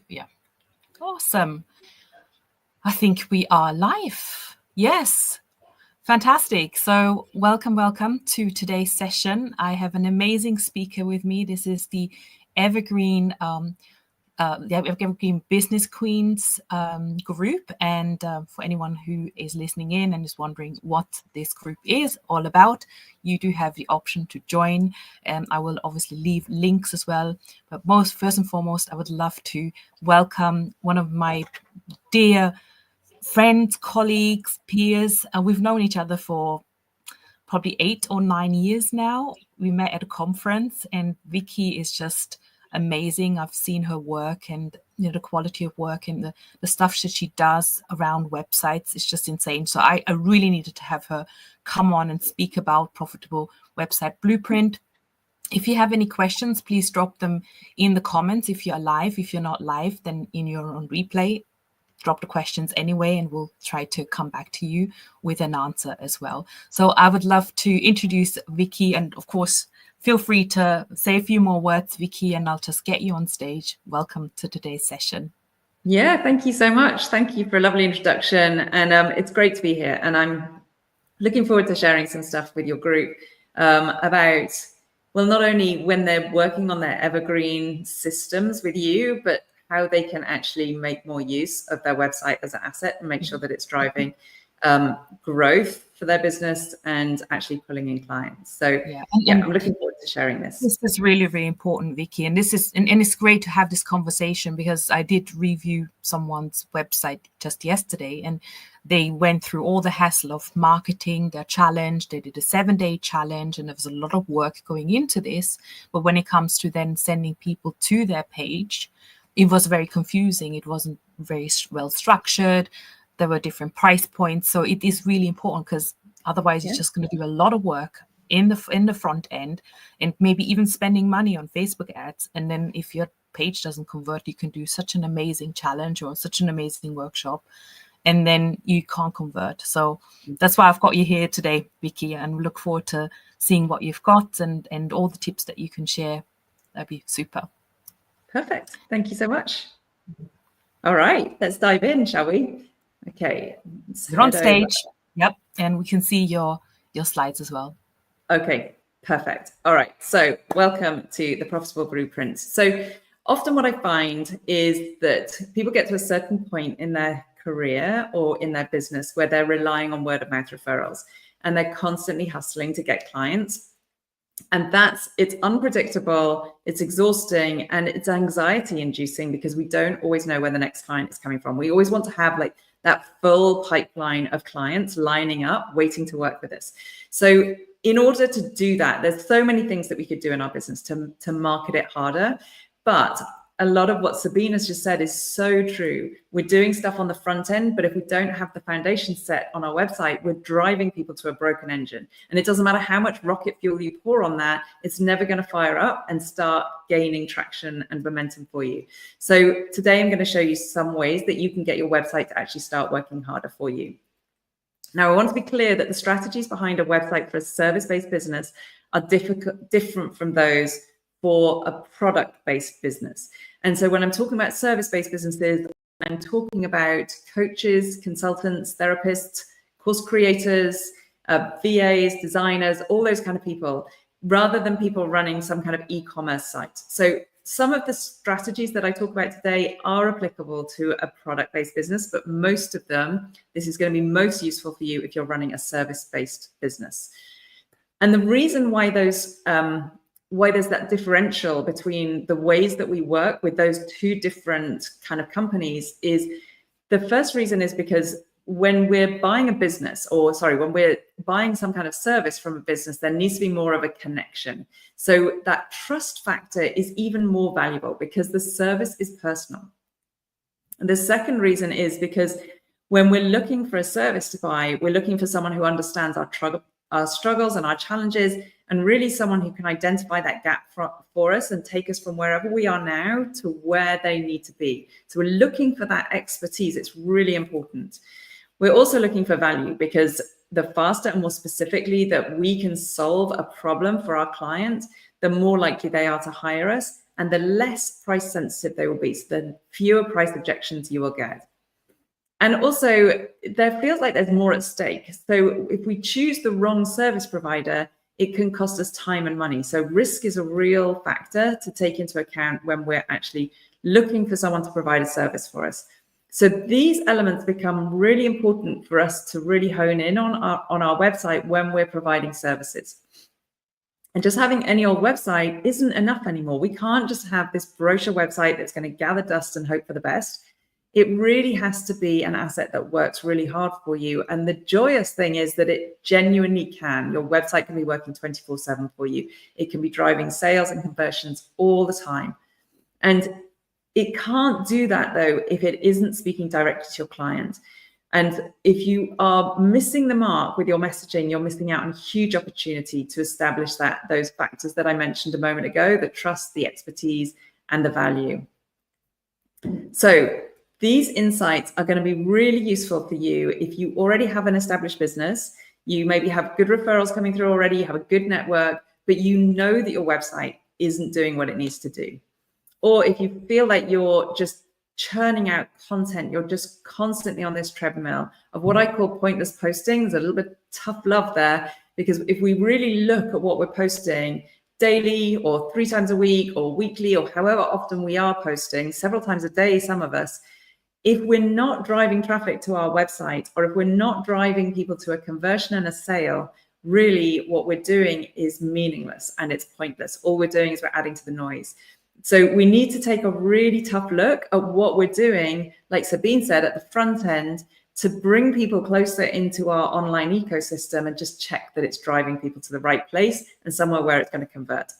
Yeah. Awesome. I think we are live. Yes. Fantastic. So welcome to today's session. I have an amazing speaker with me. This is the Evergreen Business Queens group. And for anyone who is listening in and is wondering what this group is all about, you do have the option to join. I will obviously leave links as well. But first and foremost, I would love to welcome one of my dear friends, colleagues, peers. We've known each other for probably 8 or 9 years now. We met at a conference, and Vicky is just amazing. I've seen her work, and the quality of work and the stuff that she does around websites is just insane. So I really needed to have her come on and speak about Profitable Website Blueprint. If you have any questions, please drop them in the comments if you're live. If you're not live, then in your own replay, drop the questions anyway, and we'll try to come back to you with an answer as well. So I would love to introduce Vicky, and of course, feel free to say a few more words, Vicky, and I'll just get you on stage. Welcome to today's session. Yeah, thank you so much. Thank you for a lovely introduction. And it's great to be here. And I'm looking forward to sharing some stuff with your group about, well, not only when they're working on their Evergreen systems with you, but how they can actually make more use of their website as an asset and make sure that it's driving growth for their business and actually pulling in clients. So I'm looking forward to sharing this. This is really, really important, Vicky. And this is, and it's great to have this conversation, because I did review someone's website just yesterday, and they went through all the hassle of marketing their challenge. They did a 7-day challenge, and there was a lot of work going into this. But when it comes to then sending people to their page, it was very confusing. It wasn't very well structured. There were different price points. So it is really important, because otherwise you're just going to do a lot of work in the front end, and maybe even spending money on Facebook ads. And then if your page doesn't convert, you can do such an amazing challenge or such an amazing workshop, and then you can't convert. So that's why I've got you here today, Vicky, and we look forward to seeing what you've got and all the tips that you can share. That'd be super. Perfect. Thank you so much. All right, let's dive in, shall we? Okay. You're on stage. Yep. And we can see your slides as well. Okay, perfect. All right. So welcome to the Profitable Blueprint. So often what I find is that people get to a certain point in their career or in their business where they're relying on word of mouth referrals, and they're constantly hustling to get clients. And it's unpredictable, it's exhausting, and it's anxiety inducing, because we don't always know where the next client is coming from. We always want to have like that full pipeline of clients lining up, waiting to work with us. So in order to do that, there's so many things that we could do in our business to market it harder. But a lot of what Sabine has just said is so true. We're doing stuff on the front end, but if we don't have the foundation set on our website, we're driving people to a broken engine. And it doesn't matter how much rocket fuel you pour on that, it's never going to fire up and start gaining traction and momentum for you. So today I'm going to show you some ways that you can get your website to actually start working harder for you. Now, I want to be clear that the strategies behind a website for a service-based business are different from those for a product-based business. And so when I'm talking about service-based businesses, I'm talking about coaches, consultants, therapists, course creators, VAs, designers, all those kind of people, rather than people running some kind of e-commerce site. So some of the strategies that I talk about today are applicable to a product-based business, but most of them, this is going to be most useful for you if you're running a service-based business. And the reason why there's that differential between the ways that we work with those two different kind of companies is, the first reason is because when we're buying a business, when we're buying some kind of service from a business, there needs to be more of a connection. So that trust factor is even more valuable because the service is personal. And the second reason is because when we're looking for a service to buy, we're looking for someone who understands our struggles and our challenges, and really someone who can identify that gap for us and take us from wherever we are now to where they need to be. So we're looking for that expertise. It's really important. We're also looking for value, because the faster and more specifically that we can solve a problem for our client, the more likely they are to hire us and the less price sensitive they will be, so the fewer price objections you will get. And also, there feels like there's more at stake. So if we choose the wrong service provider, it can cost us time and money. So risk is a real factor to take into account when we're actually looking for someone to provide a service for us. So these elements become really important for us to really hone in on our website when we're providing services. And just having any old website isn't enough anymore. We can't just have this brochure website that's going to gather dust and hope for the best. It really has to be an asset that works really hard for you. And the joyous thing is that it genuinely can. Your website can be working 24/7 for you. It can be driving sales and conversions all the time. And it can't do that, though, if it isn't speaking directly to your client. And if you are missing the mark with your messaging, you're missing out on a huge opportunity to establish those factors that I mentioned a moment ago, the trust, the expertise, and the value. So these insights are going to be really useful for you if you already have an established business. You maybe have good referrals coming through already, you have a good network, but you know that your website isn't doing what it needs to do. Or if you feel like you're just churning out content, you're just constantly on this treadmill of what I call pointless postings. A little bit tough love there, because if we really look at what we're posting daily or 3 times a week or weekly or however often we are posting, several times a day, some of us, if we're not driving traffic to our website, or if we're not driving people to a conversion and a sale, really what we're doing is meaningless and it's pointless. All we're doing is we're adding to the noise. So we need to take a really tough look at what we're doing, like Sabine said, at the front end, to bring people closer into our online ecosystem and just check that it's driving people to the right place and somewhere where it's going to convert.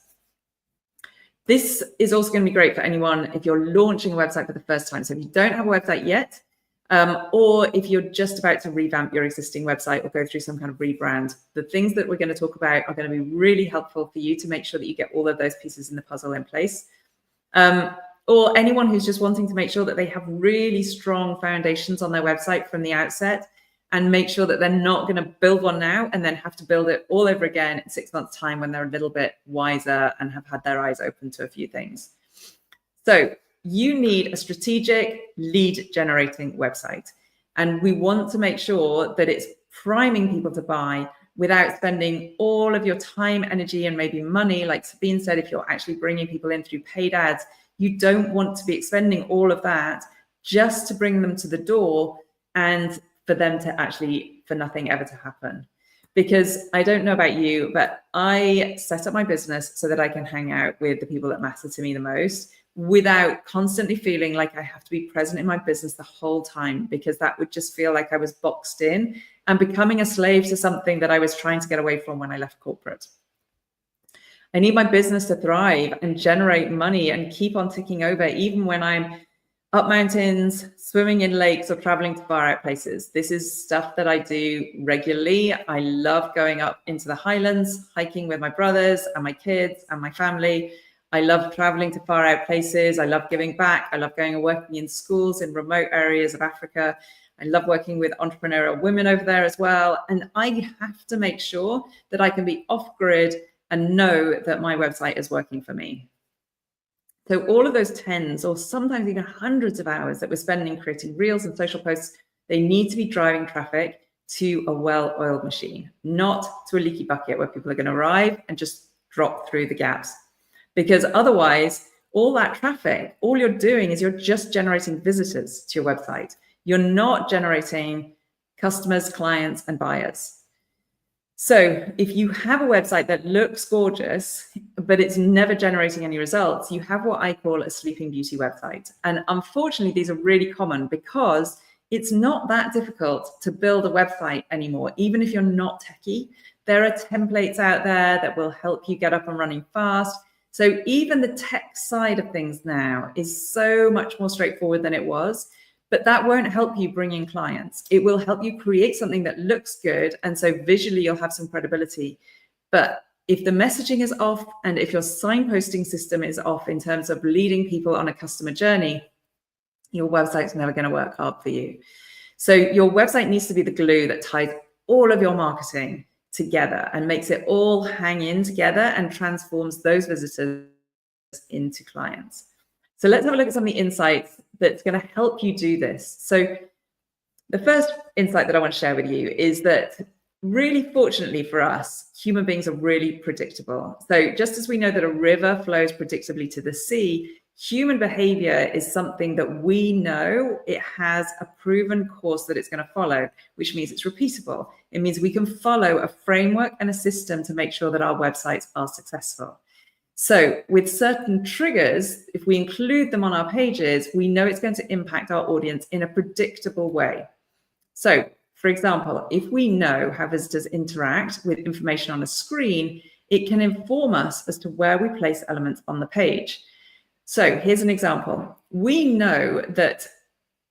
This is also going to be great for anyone if you're launching a website for the first time. So if you don't have a website yet, or if you're just about to revamp your existing website or go through some kind of rebrand, the things that we're going to talk about are going to be really helpful for you to make sure that you get all of those pieces in the puzzle in place. Or anyone who's just wanting to make sure that they have really strong foundations on their website from the outset, and make sure that they're not going to build one now and then have to build it all over again in 6 months' time when they're a little bit wiser and have had their eyes open to a few things. So you need a strategic lead generating website. And we want to make sure that it's priming people to buy without spending all of your time, energy, and maybe money. Like Sabine said, if you're actually bringing people in through paid ads, you don't want to be expending all of that just to bring them to the door and for them to actually, for nothing ever to happen. Because I don't know about you, but I set up my business so that I can hang out with the people that matter to me the most, without constantly feeling like I have to be present in my business the whole time, because that would just feel like I was boxed in and becoming a slave to something that I was trying to get away from when I left corporate. I need my business to thrive and generate money and keep on ticking over, even when I'm up mountains, swimming in lakes, or traveling to far out places. This is stuff that I do regularly. I love going up into the highlands, hiking with my brothers and my kids and my family. I love traveling to far out places. I love giving back. I love going and working in schools in remote areas of Africa. I love working with entrepreneurial women over there as well. And I have to make sure that I can be off grid and know that my website is working for me. So all of those tens or sometimes even hundreds of hours that we're spending creating reels and social posts, they need to be driving traffic to a well-oiled machine, not to a leaky bucket where people are going to arrive and just drop through the gaps. Because otherwise, all that traffic, all you're doing is you're just generating visitors to your website. You're not generating customers, clients, and buyers. So if you have a website that looks gorgeous, but it's never generating any results, you have what I call a sleeping beauty website. And unfortunately, these are really common because it's not that difficult to build a website anymore. Even if you're not techie, there are templates out there that will help you get up and running fast. So even the tech side of things now is so much more straightforward than it was. But that won't help you bring in clients. It will help you create something that looks good. And so visually, you'll have some credibility. But if the messaging is off and if your signposting system is off in terms of leading people on a customer journey, your website's never going to work hard for you. So your website needs to be the glue that ties all of your marketing together and makes it all hang in together and transforms those visitors into clients. So let's have a look at some of the insights that's going to help you do this. So the first insight that I want to share with you is that really fortunately for us, human beings are really predictable. So just as we know that a river flows predictably to the sea, human behavior is something that we know it has a proven course that it's going to follow, which means it's repeatable. It means we can follow a framework and a system to make sure that our websites are successful. So with certain triggers, if we include them on our pages, we know it's going to impact our audience in a predictable way. So for example, if we know how visitors interact with information on a screen, it can inform us as to where we place elements on the page. So here's an example. We know that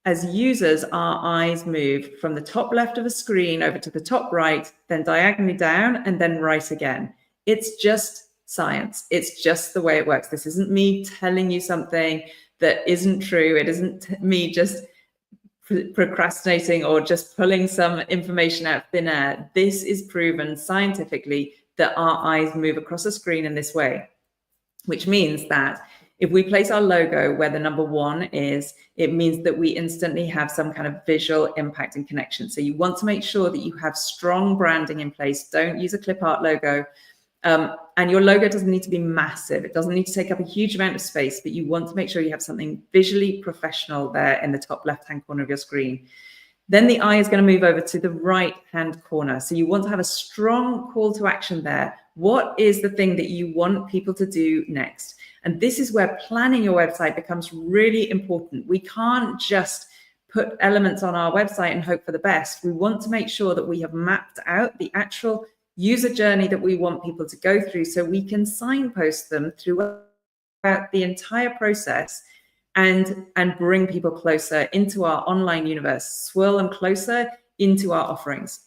as users, our eyes move from the top left of a screen over to the top right, then diagonally down, and then right again. It's just science. It's just the way it works. This isn't me telling you something that isn't true. It isn't me just procrastinating or just pulling some information out of thin air. This is proven scientifically that our eyes move across a screen in this way, which means that if we place our logo where the number 1 is, it means that we instantly have some kind of visual impact and connection. So you want to make sure that you have strong branding in place. Don't use a clip art logo. And your logo doesn't need to be massive. It doesn't need to take up a huge amount of space, but you want to make sure you have something visually professional there in the top left-hand corner of your screen. Then the eye is going to move over to the right-hand corner. So you want to have a strong call to action there. What is the thing that you want people to do next? And this is where planning your website becomes really important. We can't just put elements on our website and hope for the best. We want to make sure that we have mapped out the actual user journey that we want people to go through so we can signpost them throughout the entire process and bring people closer into our online universe, swirl them closer into our offerings.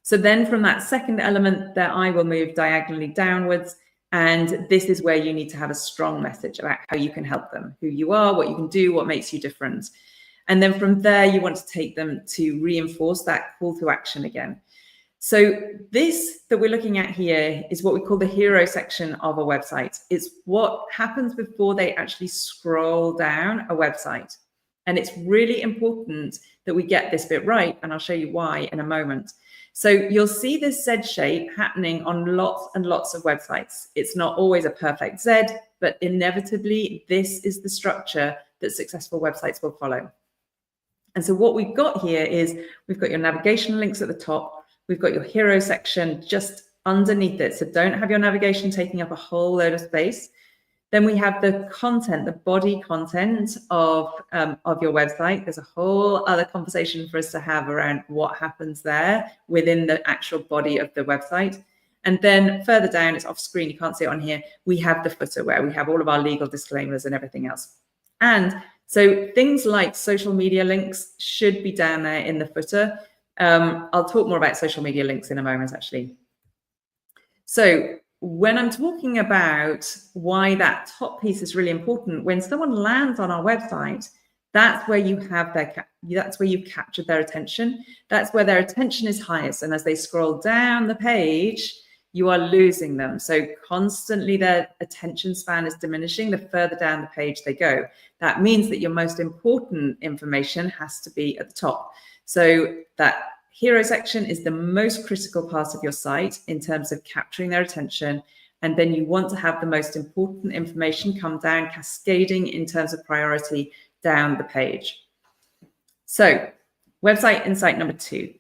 So then from that second element, their eye will move diagonally downwards. And this is where you need to have a strong message about how you can help them, who you are, what you can do, what makes you different. And then from there, you want to take them to reinforce that call to action again. So this that we're looking at here is what we call the hero section of a website. It's what happens before they actually scroll down a website. And it's really important that we get this bit right. And I'll show you why in a moment. So you'll see this Z shape happening on lots and lots of websites. It's not always a perfect Z, but inevitably, this is the structure that successful websites will follow. And so what we've got here is we've got your navigation links at the top. We've got your hero section just underneath it. So don't have your navigation taking up a whole load of space. Then we have the content, the body content of your website. There's a whole other conversation for us to have around what happens there within the actual body of the website. And then further down, it's off screen, you can't see it on here, we have the footer where we have all of our legal disclaimers and everything else. And so things like social media links should be down there in the footer. I'll talk more about social media links in a moment, actually. So when I'm talking about why that top piece is really important, when someone lands on our website, that's where you have that's where you've captured their attention. That's where their attention is highest. And as they scroll down the page, you are losing them. So constantly their attention span is diminishing the further down the page they go. That means that your most important information has to be at the top. So that hero section is the most critical part of your site in terms of capturing their attention. And then you want to have the most important information come down, cascading in terms of priority down the page. So website insight number 2.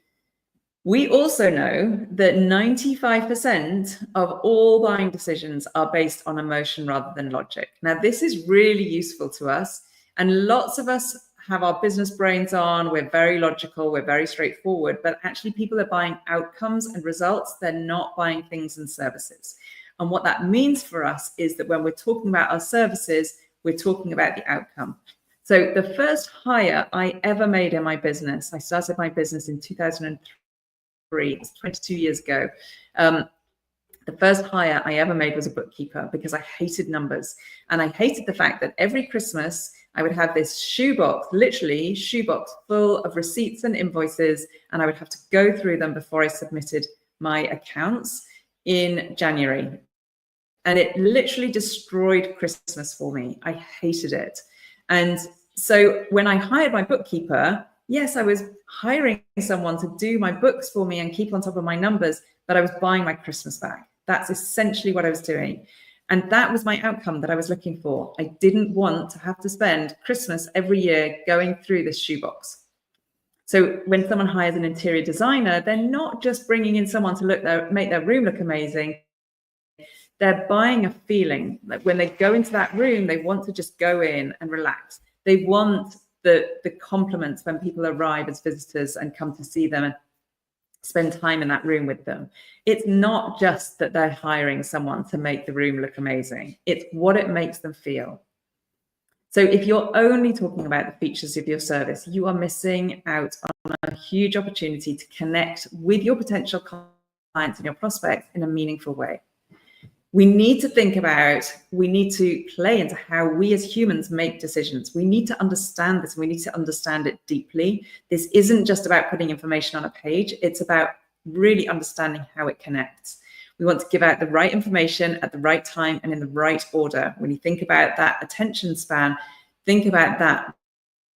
We also know that 95% of all buying decisions are based on emotion rather than logic. Now, this is really useful to us. And lots of us have our business brains on, we're very logical, we're very straightforward, but actually people are buying outcomes and results, they're not buying things and services. And what that means for us is that when we're talking about our services, we're talking about the outcome. So the first hire I ever made in my business, I started my business in 2003, it's 22 years ago. The first hire I ever made was a bookkeeper because I hated numbers. And I hated the fact that every Christmas I would have this shoebox, literally shoebox full of receipts and invoices, and I would have to go through them before I submitted my accounts in January. And it literally destroyed Christmas for me. I hated it. And so when I hired my bookkeeper, yes, I was hiring someone to do my books for me and keep on top of my numbers, but I was buying my Christmas back. That's essentially what I was doing. And that was my outcome that I was looking for. I didn't want to have to spend Christmas every year going through this shoebox. So when someone hires an interior designer, they're not just bringing in someone to make their room look amazing. They're buying a feeling. Like when they go into that room, they want to just go in and relax. They want the compliments when people arrive as visitors and come to see them and spend time in that room with them. It's not just that they're hiring someone to make the room look amazing. It's what it makes them feel. So if you're only talking about the features of your service, you are missing out on a huge opportunity to connect with your potential clients and your prospects in a meaningful way. We need to play into how we as humans make decisions. We need to understand this. We need to understand it deeply. This isn't just about putting information on a page. It's about really understanding how it connects. We want to give out the right information at the right time and in the right order. When you think about that attention span, think about that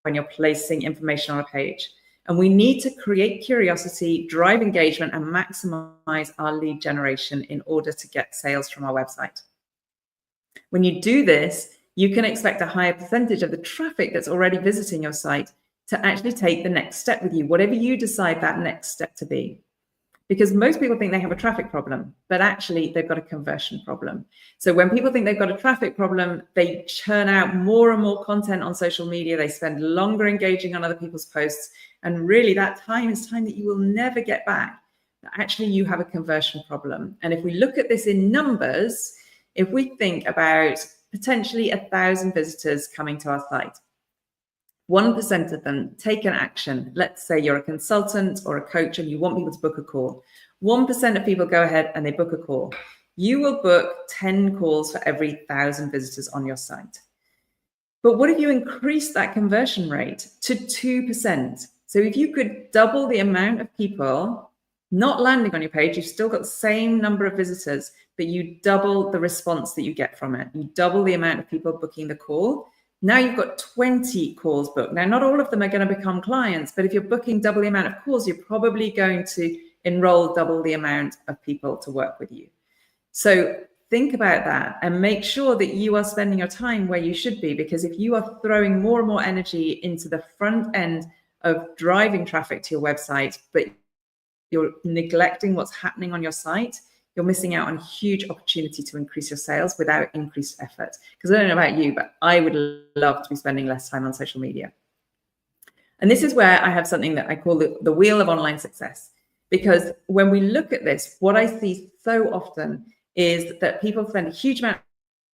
when you're placing information on a page. And we need to create curiosity, drive engagement, and maximize our lead generation in order to get sales from our website. When you do this, you can expect a higher percentage of the traffic that's already visiting your site to actually take the next step with you, whatever you decide that next step to be. Because most people think they have a traffic problem, but actually they've got a conversion problem. So when people think they've got a traffic problem, they churn out more and more content on social media. They spend longer engaging on other people's posts. And really that time is time that you will never get back. Actually, you have a conversion problem. And if we look at this in numbers, if we think about potentially 1,000 visitors coming to our site, 1% of them take an action. Let's say you're a consultant or a coach and you want people to book a call. 1% of people go ahead and they book a call. You will book 10 calls for every 1,000 visitors on your site. But what if you increase that conversion rate to 2%? So if you could double the amount of people not landing on your page, you've still got the same number of visitors, but you double the response that you get from it. You double the amount of people booking the call. Now you've got 20 calls booked. Now, not all of them are going to become clients, but if you're booking double the amount of calls, you're probably going to enroll double the amount of people to work with you. So think about that and make sure that you are spending your time where you should be, because if you are throwing more and more energy into the front end of driving traffic to your website, but you're neglecting what's happening on your site, you're missing out on a huge opportunity to increase your sales without increased effort. Because I don't know about you, but I would love to be spending less time on social media. And this is where I have something that I call the wheel of online success. Because when we look at this, what I see so often is that people spend a huge amount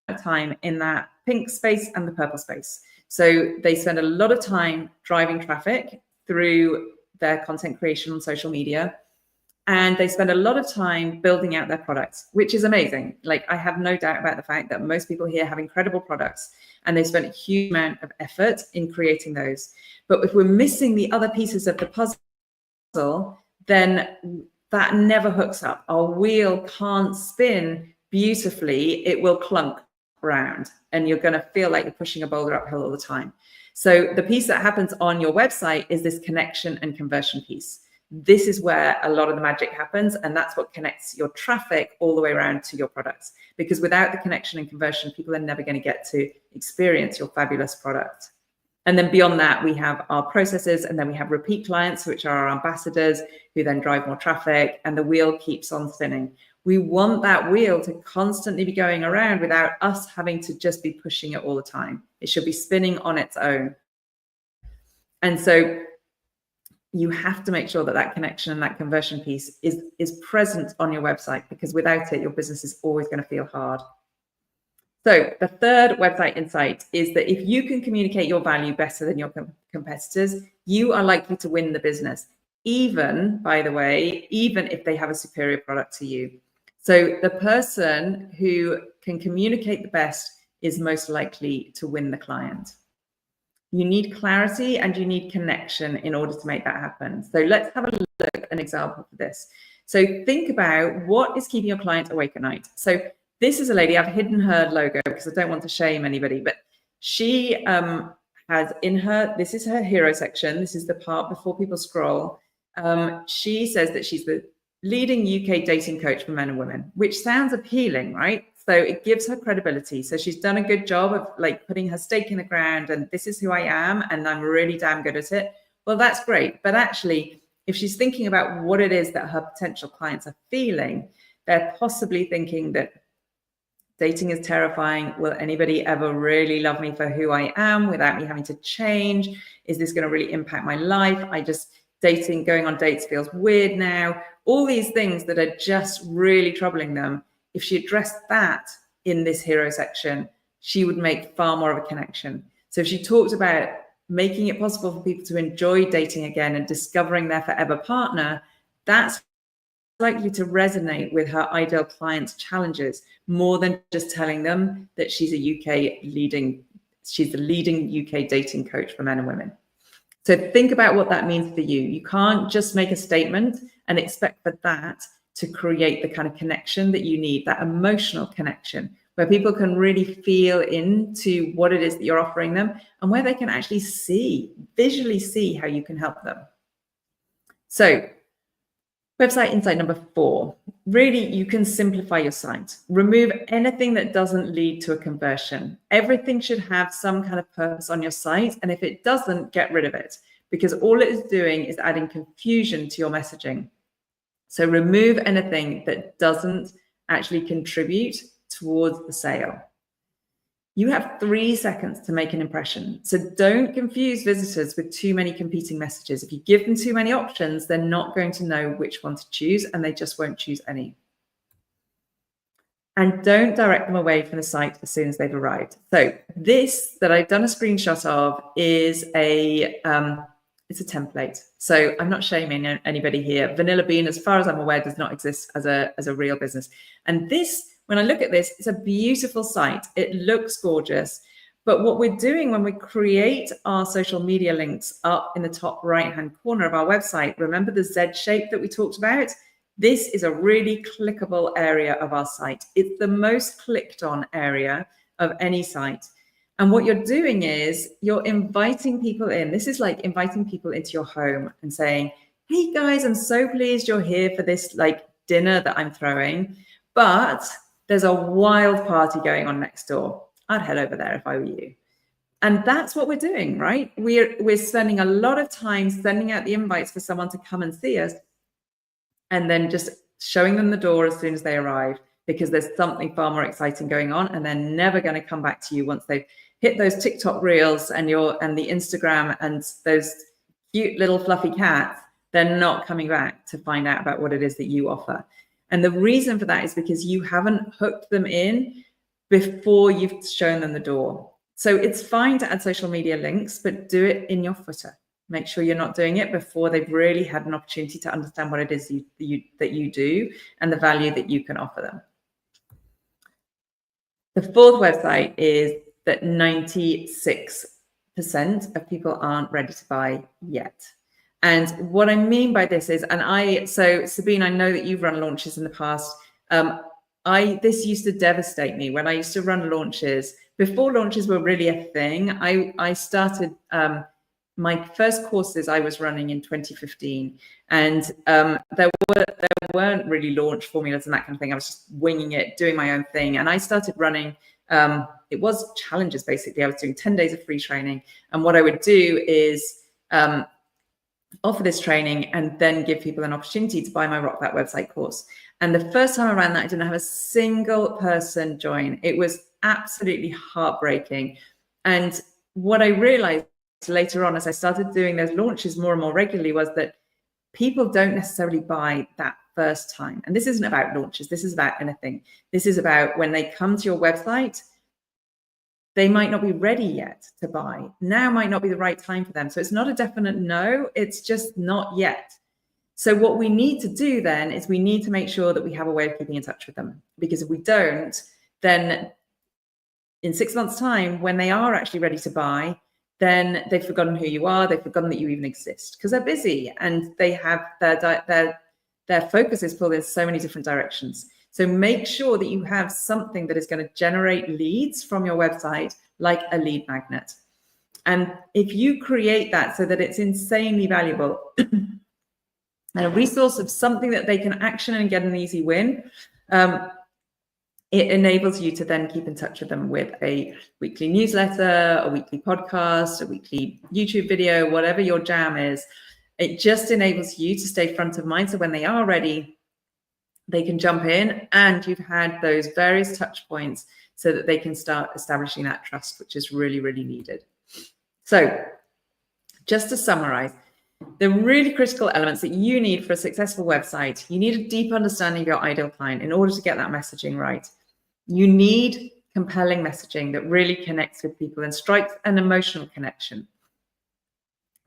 of time in that pink space and the purple space. So they spend a lot of time driving traffic through their content creation on social media. And they spend a lot of time building out their products, which is amazing. Like, I have no doubt about the fact that most people here have incredible products and they spend a huge amount of effort in creating those. But if we're missing the other pieces of the puzzle, then that never hooks up. Our wheel can't spin beautifully. It will clunk around and you're going to feel like you're pushing a boulder uphill all the time. So the piece that happens on your website is this connection and conversion piece. This is where a lot of the magic happens, and that's what connects your traffic all the way around to your products. Because without the connection and conversion, people are never going to get to experience your fabulous product. And then beyond that, we have our processes, and then we have repeat clients, which are our ambassadors, who then drive more traffic, and the wheel keeps on spinning. We want that wheel to constantly be going around without us having to just be pushing it all the time. It should be spinning on its own. And so you have to make sure that that connection and that conversion piece is present on your website, because without it, your business is always going to feel hard. So the third website insight is that if you can communicate your value better than your competitors, you are likely to win the business, even, by the way, even if they have a superior product to you. So the person who can communicate the best is most likely to win the client. You need clarity and you need connection in order to make that happen. So let's have a look at an example for this. So think about what is keeping your client awake at night. So this is a lady, I've hidden her logo because I don't want to shame anybody, but she has in her, this is her hero section. This is the part before people scroll. She says that she's the leading UK dating coach for men and women, which sounds appealing, right? So it gives her credibility. So she's done a good job of like putting her stake in the ground and this is who I am and I'm really damn good at it. Well, that's great. But actually, if she's thinking about what it is that her potential clients are feeling, they're possibly thinking that dating is terrifying. Will anybody ever really love me for who I am without me having to change? Is this going to really impact my life? Going on dates feels weird now. All these things that are just really troubling them. If she addressed that in this hero section, she would make far more of a connection. So if she talked about making it possible for people to enjoy dating again and discovering their forever partner, that's likely to resonate with her ideal clients' challenges more than just telling them that she's the leading UK dating coach for men and women. So think about what that means for you. You can't just make a statement and expect for that to create the kind of connection that you need, that emotional connection, where people can really feel into what it is that you're offering them and where they can actually visually see how you can help them. So website insight number 4, really, you can simplify your site. Remove anything that doesn't lead to a conversion. Everything should have some kind of purpose on your site. And if it doesn't, get rid of it, because all it is doing is adding confusion to your messaging. So remove anything that doesn't actually contribute towards the sale. You have 3 seconds to make an impression. So don't confuse visitors with too many competing messages. If you give them too many options, they're not going to know which one to choose and they just won't choose any. And don't direct them away from the site as soon as they've arrived. So this that I've done a screenshot of is it's a template. So I'm not shaming anybody here. Vanilla Bean, as far as I'm aware, does not exist as a real business. And this, when I look at this, it's a beautiful site. It looks gorgeous. But what we're doing when we create our social media links up in the top right-hand corner of our website, remember the Z shape that we talked about? This is a really clickable area of our site. It's the most clicked on area of any site. And what you're doing is you're inviting people in. This is like inviting people into your home and saying, hey guys, I'm so pleased you're here for this like dinner that I'm throwing, but there's a wild party going on next door. I'd head over there if I were you. And that's what we're doing, right? We're spending a lot of time sending out the invites for someone to come and see us and then just showing them the door as soon as they arrive, because there's something far more exciting going on and they're never going to come back to you once they've hit those TikTok reels and the Instagram and those cute little fluffy cats. They're not coming back to find out about what it is that you offer. And the reason for that is because you haven't hooked them in before you've shown them the door. So it's fine to add social media links, but do it in your footer. Make sure you're not doing it before they've really had an opportunity to understand what it is that you do and the value that you can offer them. The 4th website is that 96% of people aren't ready to buy yet. And what I mean by this is, so Sabine, I know that you've run launches in the past. This used to devastate me when I used to run launches. Before launches were really a thing, I started my first courses I was running in 2015, and there weren't really launch formulas and that kind of thing. I was just winging it, doing my own thing, and I started running. It was challenges basically. I was doing 10 days of free training, and what I would do is offer this training and then give people an opportunity to buy my Rock That Website course. And the first time I ran that, I didn't have a single person join. It was absolutely heartbreaking. And what I realized later on as I started doing those launches more and more regularly was that people don't necessarily buy that first time. And this isn't about launches. This is about anything. This is about when they come to your website, they might not be ready yet to buy. Now might not be the right time for them. So it's not a definite no, it's just not yet. So what we need to do then is we need to make sure that we have a way of keeping in touch with them. Because if we don't, then in 6 months' time, when they are actually ready to buy, then they've forgotten who you are, they've forgotten that you even exist, because they're busy and they have their focus is pulled in so many different directions. So make sure that you have something that is going to generate leads from your website, like a lead magnet. And if you create that so that it's insanely valuable and a resource of something that they can action and get an easy win, it enables you to then keep in touch with them with a weekly newsletter, a weekly podcast, a weekly YouTube video, whatever your jam is. It just enables you to stay front of mind. So when they are ready, they can jump in and you've had those various touch points so that they can start establishing that trust, which is really, really needed. So just to summarize, the really critical elements that you need for a successful website: you need a deep understanding of your ideal client in order to get that messaging right. You need compelling messaging that really connects with people and strikes an emotional connection.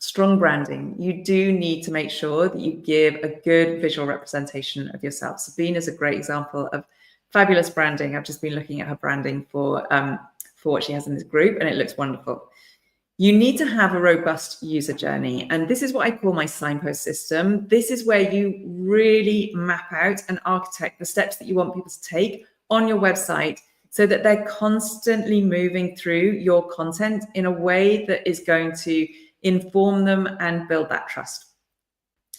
Strong branding. You do need to make sure that you give a good visual representation of yourself. Sabine is a great example of fabulous branding. I've just been looking at her branding for what she has in this group, and it looks wonderful. You need to have a robust user journey. And this is what I call my signpost system. This is where you really map out and architect the steps that you want people to take on your website so that they're constantly moving through your content in a way that is going to inform them and build that trust.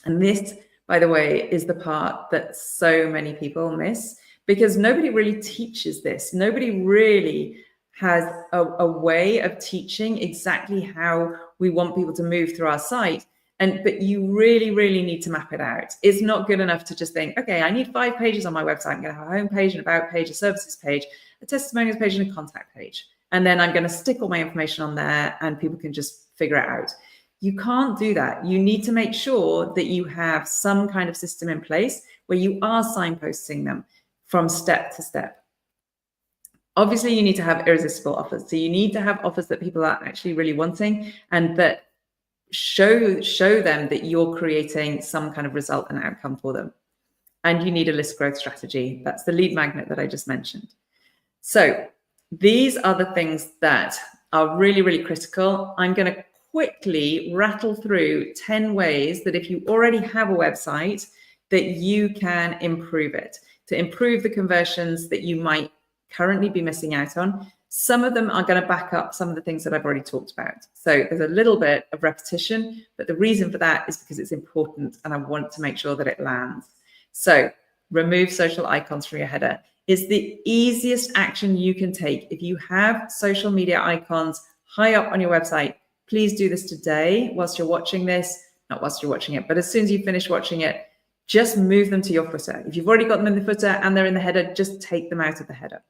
And this, by the way, is the part that so many people miss, because nobody really teaches this. Nobody really has a way of teaching exactly how we want people to move through our site. But you really, really need to map it out. It's not good enough to just think, okay, I need 5 pages on my website. I'm going to have a home page, an about page, a services page, a testimonials page, and a contact page. And then I'm going to stick all my information on there and people can just figure it out. You can't do that. You need to make sure that you have some kind of system in place where you are signposting them from step to step. Obviously, you need to have irresistible offers. So you need to have offers that people are actually really wanting and that show them that you're creating some kind of result and outcome for them. And you need a list growth strategy. That's the lead magnet that I just mentioned. So these are the things that are really, really critical. I'm going to quickly rattle through 10 ways that if you already have a website, that you can improve it, to improve the conversions that you might currently be missing out on. Some of them are going to back up some of the things that I've already talked about. So there's a little bit of repetition, but the reason for that is because it's important and I want to make sure that it lands. So remove social icons from your header is the easiest action you can take. If you have social media icons high up on your website, please do this today whilst you're watching this, not whilst you're watching it, but as soon as you finish watching it, just move them to your footer. If you've already got them in the footer and they're in the header, just take them out of the header.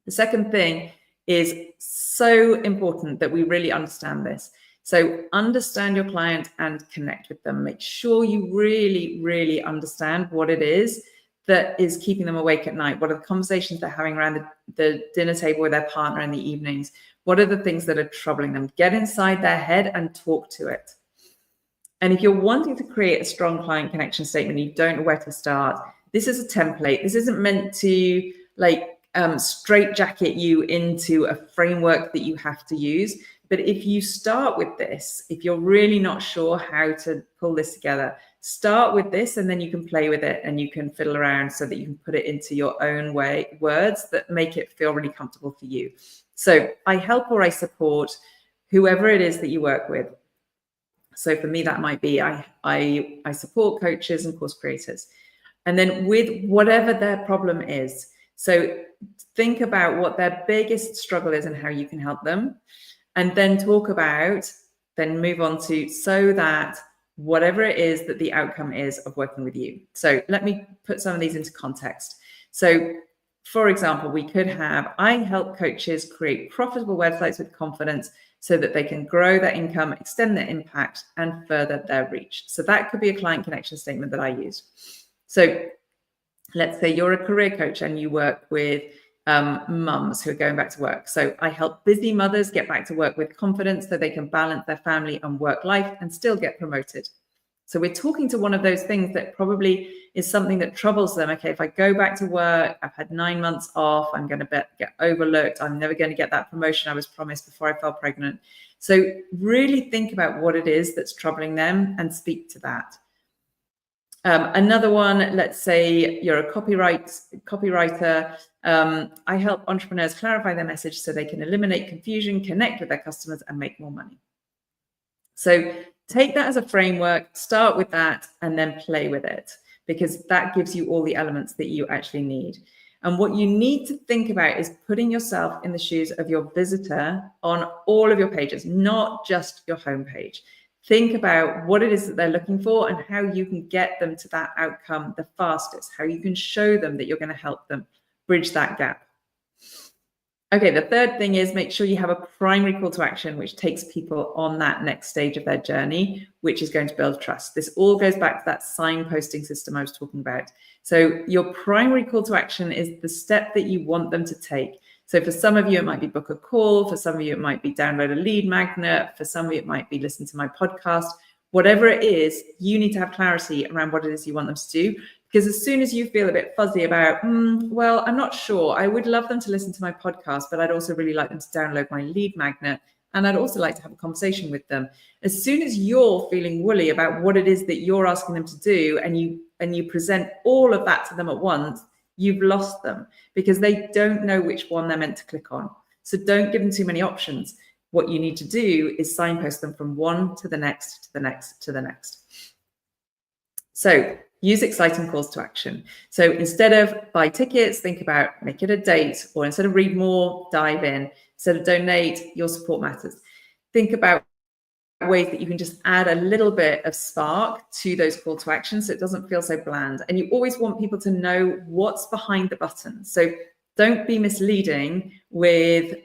The second thing is so important that we really understand this. So understand your client and connect with them. Make sure you really, really understand what it is that is keeping them awake at night. What are the conversations they're having around the dinner table with their partner in the evenings? What are the things that are troubling them? Get inside their head and talk to it. And if you're wanting to create a strong client connection statement, you don't know where to start, this is a template. This isn't meant to straitjacket you into a framework that you have to use. But if you start with this, if you're really not sure how to pull this together, start with this and then you can play with it and you can fiddle around so that you can put it into your own way, words that make it feel really comfortable for you. So I help or I support whoever it is that you work with. So for me, that might be I support coaches and course creators. And then with whatever their problem is, so think about what their biggest struggle is and how you can help them. And then then move on to so that whatever it is that the outcome is of working with you. So let me put some of these into context. So for example, we could have, I help coaches create profitable websites with confidence so that they can grow their income, extend their impact, and further their reach. So that could be a client connection statement that I use. So let's say you're a career coach and you work with mums who are going back to work. So I help busy mothers get back to work with confidence so they can balance their family and work life and still get promoted. So we're talking to one of those things that probably is something that troubles them. Okay, if I go back to work, I've had 9 months off, I'm going to get overlooked. I'm never going to get that promotion I was promised before I fell pregnant. So really think about what it is that's troubling them and speak to that. Another one, let's say you're a copywriter. I help entrepreneurs clarify their message so they can eliminate confusion, connect with their customers, and make more money. So take that as a framework, start with that, and then play with it, because that gives you all the elements that you actually need. And what you need to think about is putting yourself in the shoes of your visitor on all of your pages, not just your homepage. Think about what it is that they're looking for and how you can get them to that outcome the fastest, how you can show them that you're going to help them bridge that gap. Okay, the third thing is make sure you have a primary call to action, which takes people on that next stage of their journey, which is going to build trust. This all goes back to that signposting system I was talking about. So your primary call to action is the step that you want them to take. So for some of you, it might be book a call. For some of you, it might be download a lead magnet. For some of you, it might be listen to my podcast. Whatever it is, you need to have clarity around what it is you want them to do. Because as soon as you feel a bit fuzzy about, well, I'm not sure, I would love them to listen to my podcast, but I'd also really like them to download my lead magnet. And I'd also like to have a conversation with them. As soon as you're feeling woolly about what it is that you're asking them to do, and you present all of that to them at once, you've lost them, because they don't know which one they're meant to click on. So don't give them too many options. What you need to do is signpost them from one to the next, to the next, to the next. So use exciting calls to action. So instead of buy tickets, think about make it a date, or instead of read more, dive in. Instead of donate, your support matters. Think about ways that you can just add a little bit of spark to those call to action so it doesn't feel so bland. And you always want people to know what's behind the button. So don't be misleading with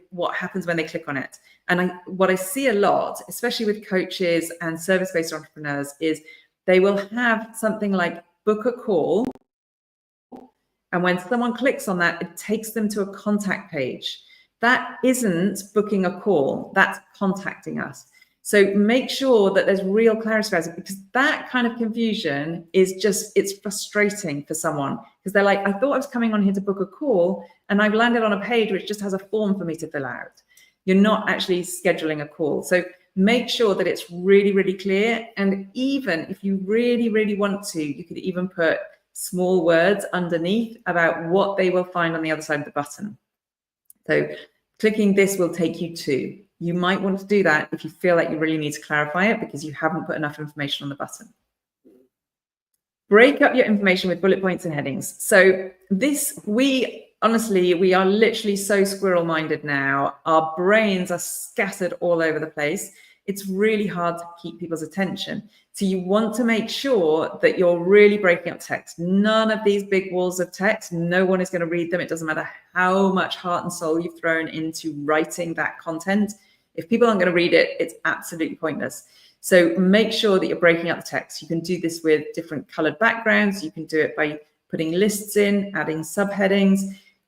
what happens when they click on it. And what I see a lot, especially with coaches and service-based entrepreneurs, is they will have something like book a call. And when someone clicks on that, it takes them to a contact page. That isn't booking a call, that's contacting us. So make sure that there's real clarity about it, because that kind of confusion is it's frustrating for someone, because they're like, I thought I was coming on here to book a call and I've landed on a page which just has a form for me to fill out. You're not actually scheduling a call. So make sure that it's really, really clear. And even if you really, really want to, you could even put small words underneath about what they will find on the other side of the button. So clicking this will take you to. You might want to do that if you feel like you really need to clarify it because you haven't put enough information on the button. Break up your information with bullet points and headings. So we are literally so squirrel-minded now. Our brains are scattered all over the place. It's really hard to keep people's attention. So you want to make sure that you're really breaking up text. None of these big walls of text, no one is going to read them. It doesn't matter how much heart and soul you've thrown into writing that content. If people aren't going to read it, it's absolutely pointless. So make sure that you're breaking up the text. You can do this with different colored backgrounds. You can do it by putting lists in, adding subheadings.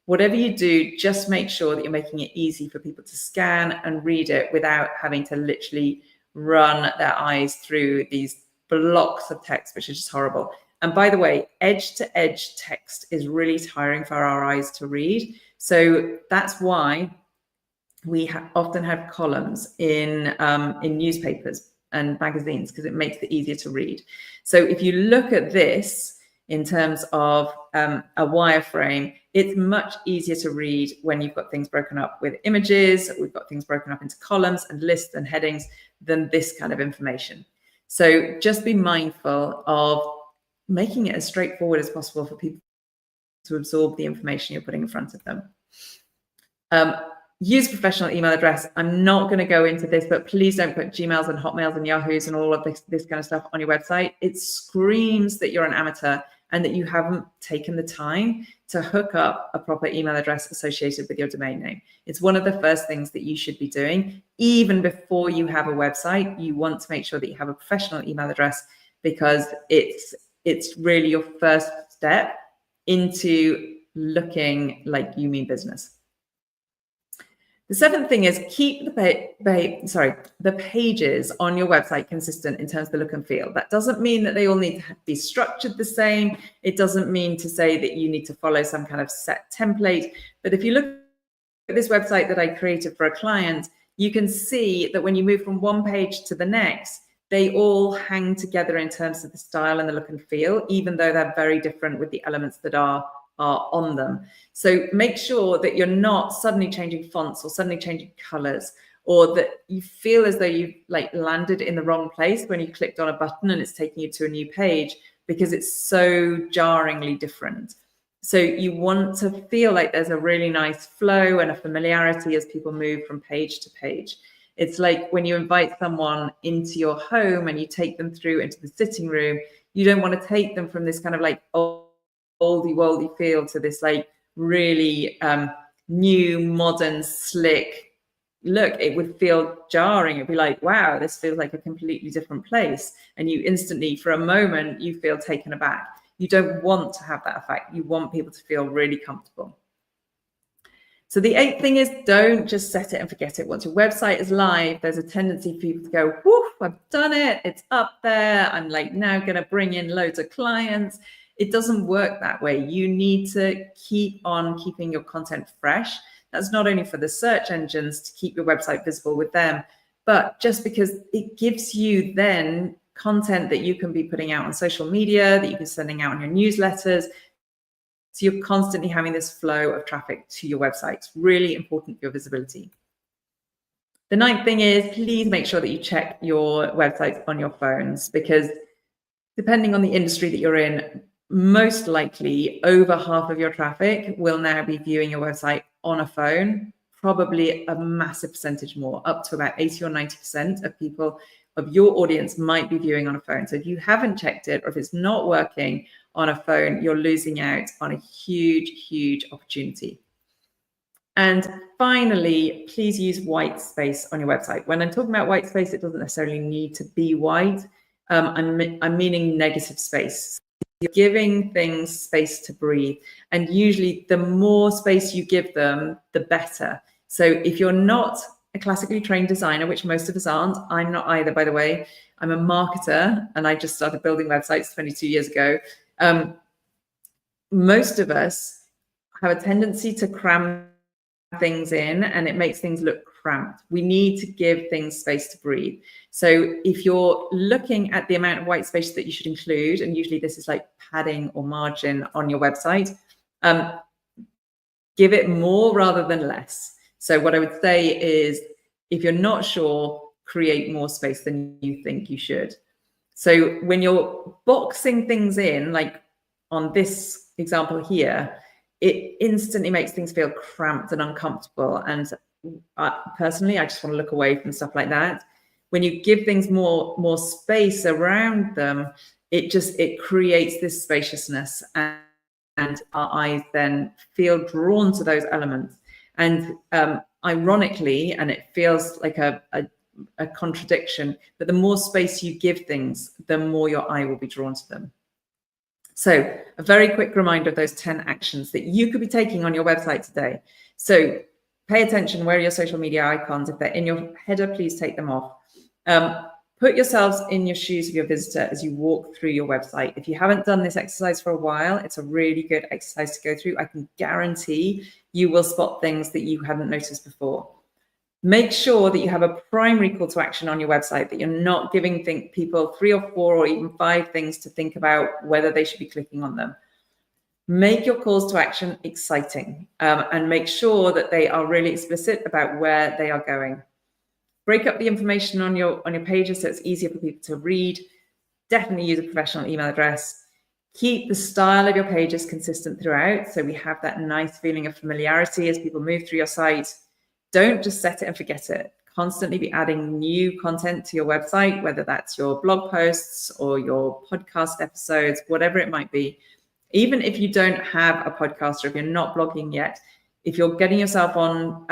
Whatever you do, just make sure that you're making it easy for people to scan and read it without having to literally run their eyes through these blocks of text, which is just horrible. And by the way, edge to edge text is really tiring for our eyes to read. So that's why we often have columns in newspapers and magazines, because it makes it easier to read. So if you look at this in terms of a wireframe, it's much easier to read when you've got things broken up with images, we've got things broken up into columns and lists and headings, than this kind of information. So just be mindful of making it as straightforward as possible for people to absorb the information you're putting in front of them. Use professional email address. I'm not going to go into this, but please don't put Gmails and Hotmails and Yahoos and all of this kind of stuff on your website. It screams that you're an amateur and that you haven't taken the time to hook up a proper email address associated with your domain name. It's one of the first things that you should be doing. Even before you have a website, you want to make sure that you have a professional email address, because it's really your first step into looking like you mean business. The seventh thing is keep the pages on your website consistent in terms of the look and feel. That doesn't mean that they all need to be structured the same. It doesn't mean to say that you need to follow some kind of set template. But if you look at this website that I created for a client, you can see that when you move from one page to the next, they all hang together in terms of the style and the look and feel, even though they're very different with the elements that are on them. So make sure that you're not suddenly changing fonts or suddenly changing colors, or that you feel as though you've like landed in the wrong place when you clicked on a button and it's taking you to a new page, because it's so jarringly different. So you want to feel like there's a really nice flow and a familiarity as people move from page to page. It's like when you invite someone into your home and you take them through into the sitting room, you don't want to take them from this kind of like oldie-worldy feel to this like really new, modern, slick look. It would feel jarring. It'd be like, wow, this feels like a completely different place. And you instantly, for a moment, you feel taken aback. You don't want to have that effect. You want people to feel really comfortable. So the 8th thing is, don't just set it and forget it. Once your website is live, there's a tendency for people to go, whoo, I've done it. It's up there. I'm like now going to bring in loads of clients. It doesn't work that way. You need to keep on keeping your content fresh. That's not only for the search engines to keep your website visible with them, but just because it gives you then content that you can be putting out on social media, that you can be sending out on your newsletters. So you're constantly having this flow of traffic to your website. It's really important for your visibility. The 9th thing is, please make sure that you check your websites on your phones, because depending on the industry that you're in, most likely over half of your traffic will now be viewing your website on a phone, probably a massive percentage more, up to about 80 or 90% of people of your audience might be viewing on a phone. So if you haven't checked it, or if it's not working on a phone, you're losing out on a huge, huge opportunity. And finally, please use white space on your website. When I'm talking about white space, it doesn't necessarily need to be white. I'm meaning negative space. You're giving things space to breathe. And usually the more space you give them, the better. So if you're not a classically trained designer, which most of us aren't, I'm not either, by the way. I'm a marketer and I just started building websites 22 years ago. Most of us have a tendency to cram things in and it makes things look cramped. We need to give things space to breathe. So if you're looking at the amount of white space that you should include, and usually this is like padding or margin on your website, give it more rather than less. So what I would say is, if you're not sure, create more space than you think you should. So when you're boxing things in, like on this example here, it instantly makes things feel cramped and uncomfortable. And personally, I just want to look away from stuff like that. When you give things more space around them, it creates this spaciousness, and our eyes then feel drawn to those elements. And ironically, and it feels like a contradiction, but the more space you give things, the more your eye will be drawn to them. So a very quick reminder of those 10 actions that you could be taking on your website today. So pay attention, where are your social media icons? If they're in your header, please take them off. Put yourselves in your shoes of your visitor as you walk through your website. If you haven't done this exercise for a while, it's a really good exercise to go through. I can guarantee you will spot things that you hadn't noticed before. Make sure that you have a primary call to action on your website, that you're not giving people 3 or 4 or even 5 things to think about whether they should be clicking on them. Make your calls to action exciting, and make sure that they are really explicit about where they are going. Break up the information on your pages so it's easier for people to read. Definitely use a professional email address. Keep the style of your pages consistent throughout, so we have that nice feeling of familiarity as people move through your site. Don't just set it and forget it. Constantly be adding new content to your website, whether that's your blog posts or your podcast episodes, whatever it might be. Even if you don't have a podcast, or if you're not blogging yet, if you're getting yourself on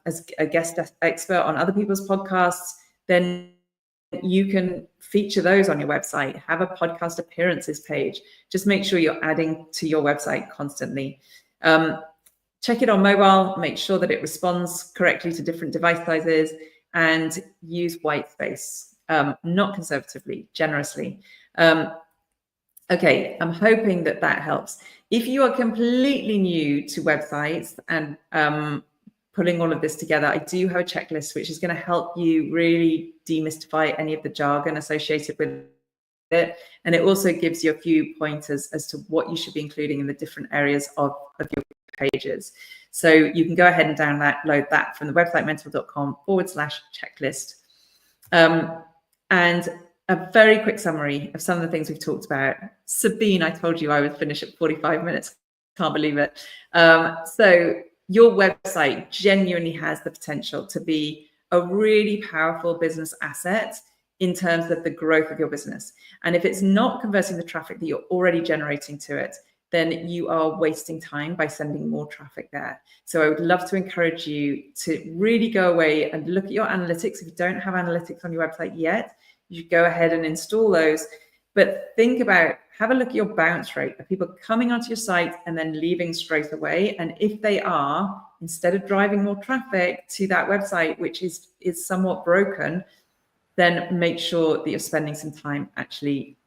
as a guest expert on other people's podcasts, then you can feature those on your website. Have a podcast appearances page. Just make sure you're adding to your website constantly. Check it on mobile, make sure that it responds correctly to different device sizes, and use white space, not conservatively, generously. Okay, I'm hoping that helps. If you are completely new to websites and pulling all of this together, I do have a checklist which is going to help you really demystify any of the jargon associated with it. And it also gives you a few pointers as to what you should be including in the different areas of your pages. So you can go ahead and download that from the website mentor.com/checklist. And a very quick summary of some of the things we've talked about. Sabine, I told you I would finish at 45 minutes. Can't believe it. So your website genuinely has the potential to be a really powerful business asset in terms of the growth of your business. And if it's not converting the traffic that you're already generating to it, then you are wasting time by sending more traffic there. So I would love to encourage you to really go away and look at your analytics. If you don't have analytics on your website yet, you should go ahead and install those. But think about, have a look at your bounce rate. Are people coming onto your site and then leaving straight away? And if they are, instead of driving more traffic to that website, which is somewhat broken, then make sure that you're spending some time actually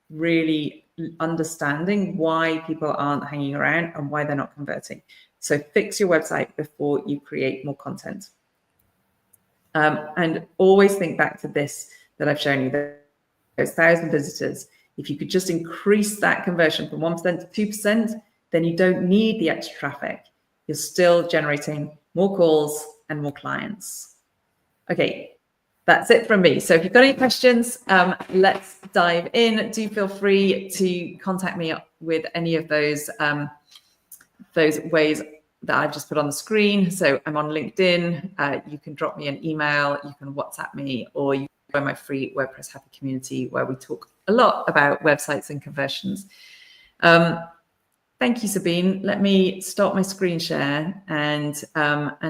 really understanding why people aren't hanging around and why they're not converting. So fix your website before you create more content. And always think back to this that I've shown you, those 1,000 visitors. If you could just increase that conversion from 1% to 2%, then you don't need the extra traffic. You're still generating more calls and more clients. Okay, that's it from me. So if you've got any questions, let's dive in. Do feel free to contact me with any of those ways that I've just put on the screen. So I'm on LinkedIn. You can drop me an email, you can WhatsApp me, or you can join my free WordPress Happy community where we talk a lot about websites and conversions. Thank you, Sabine. Let me start my screen share and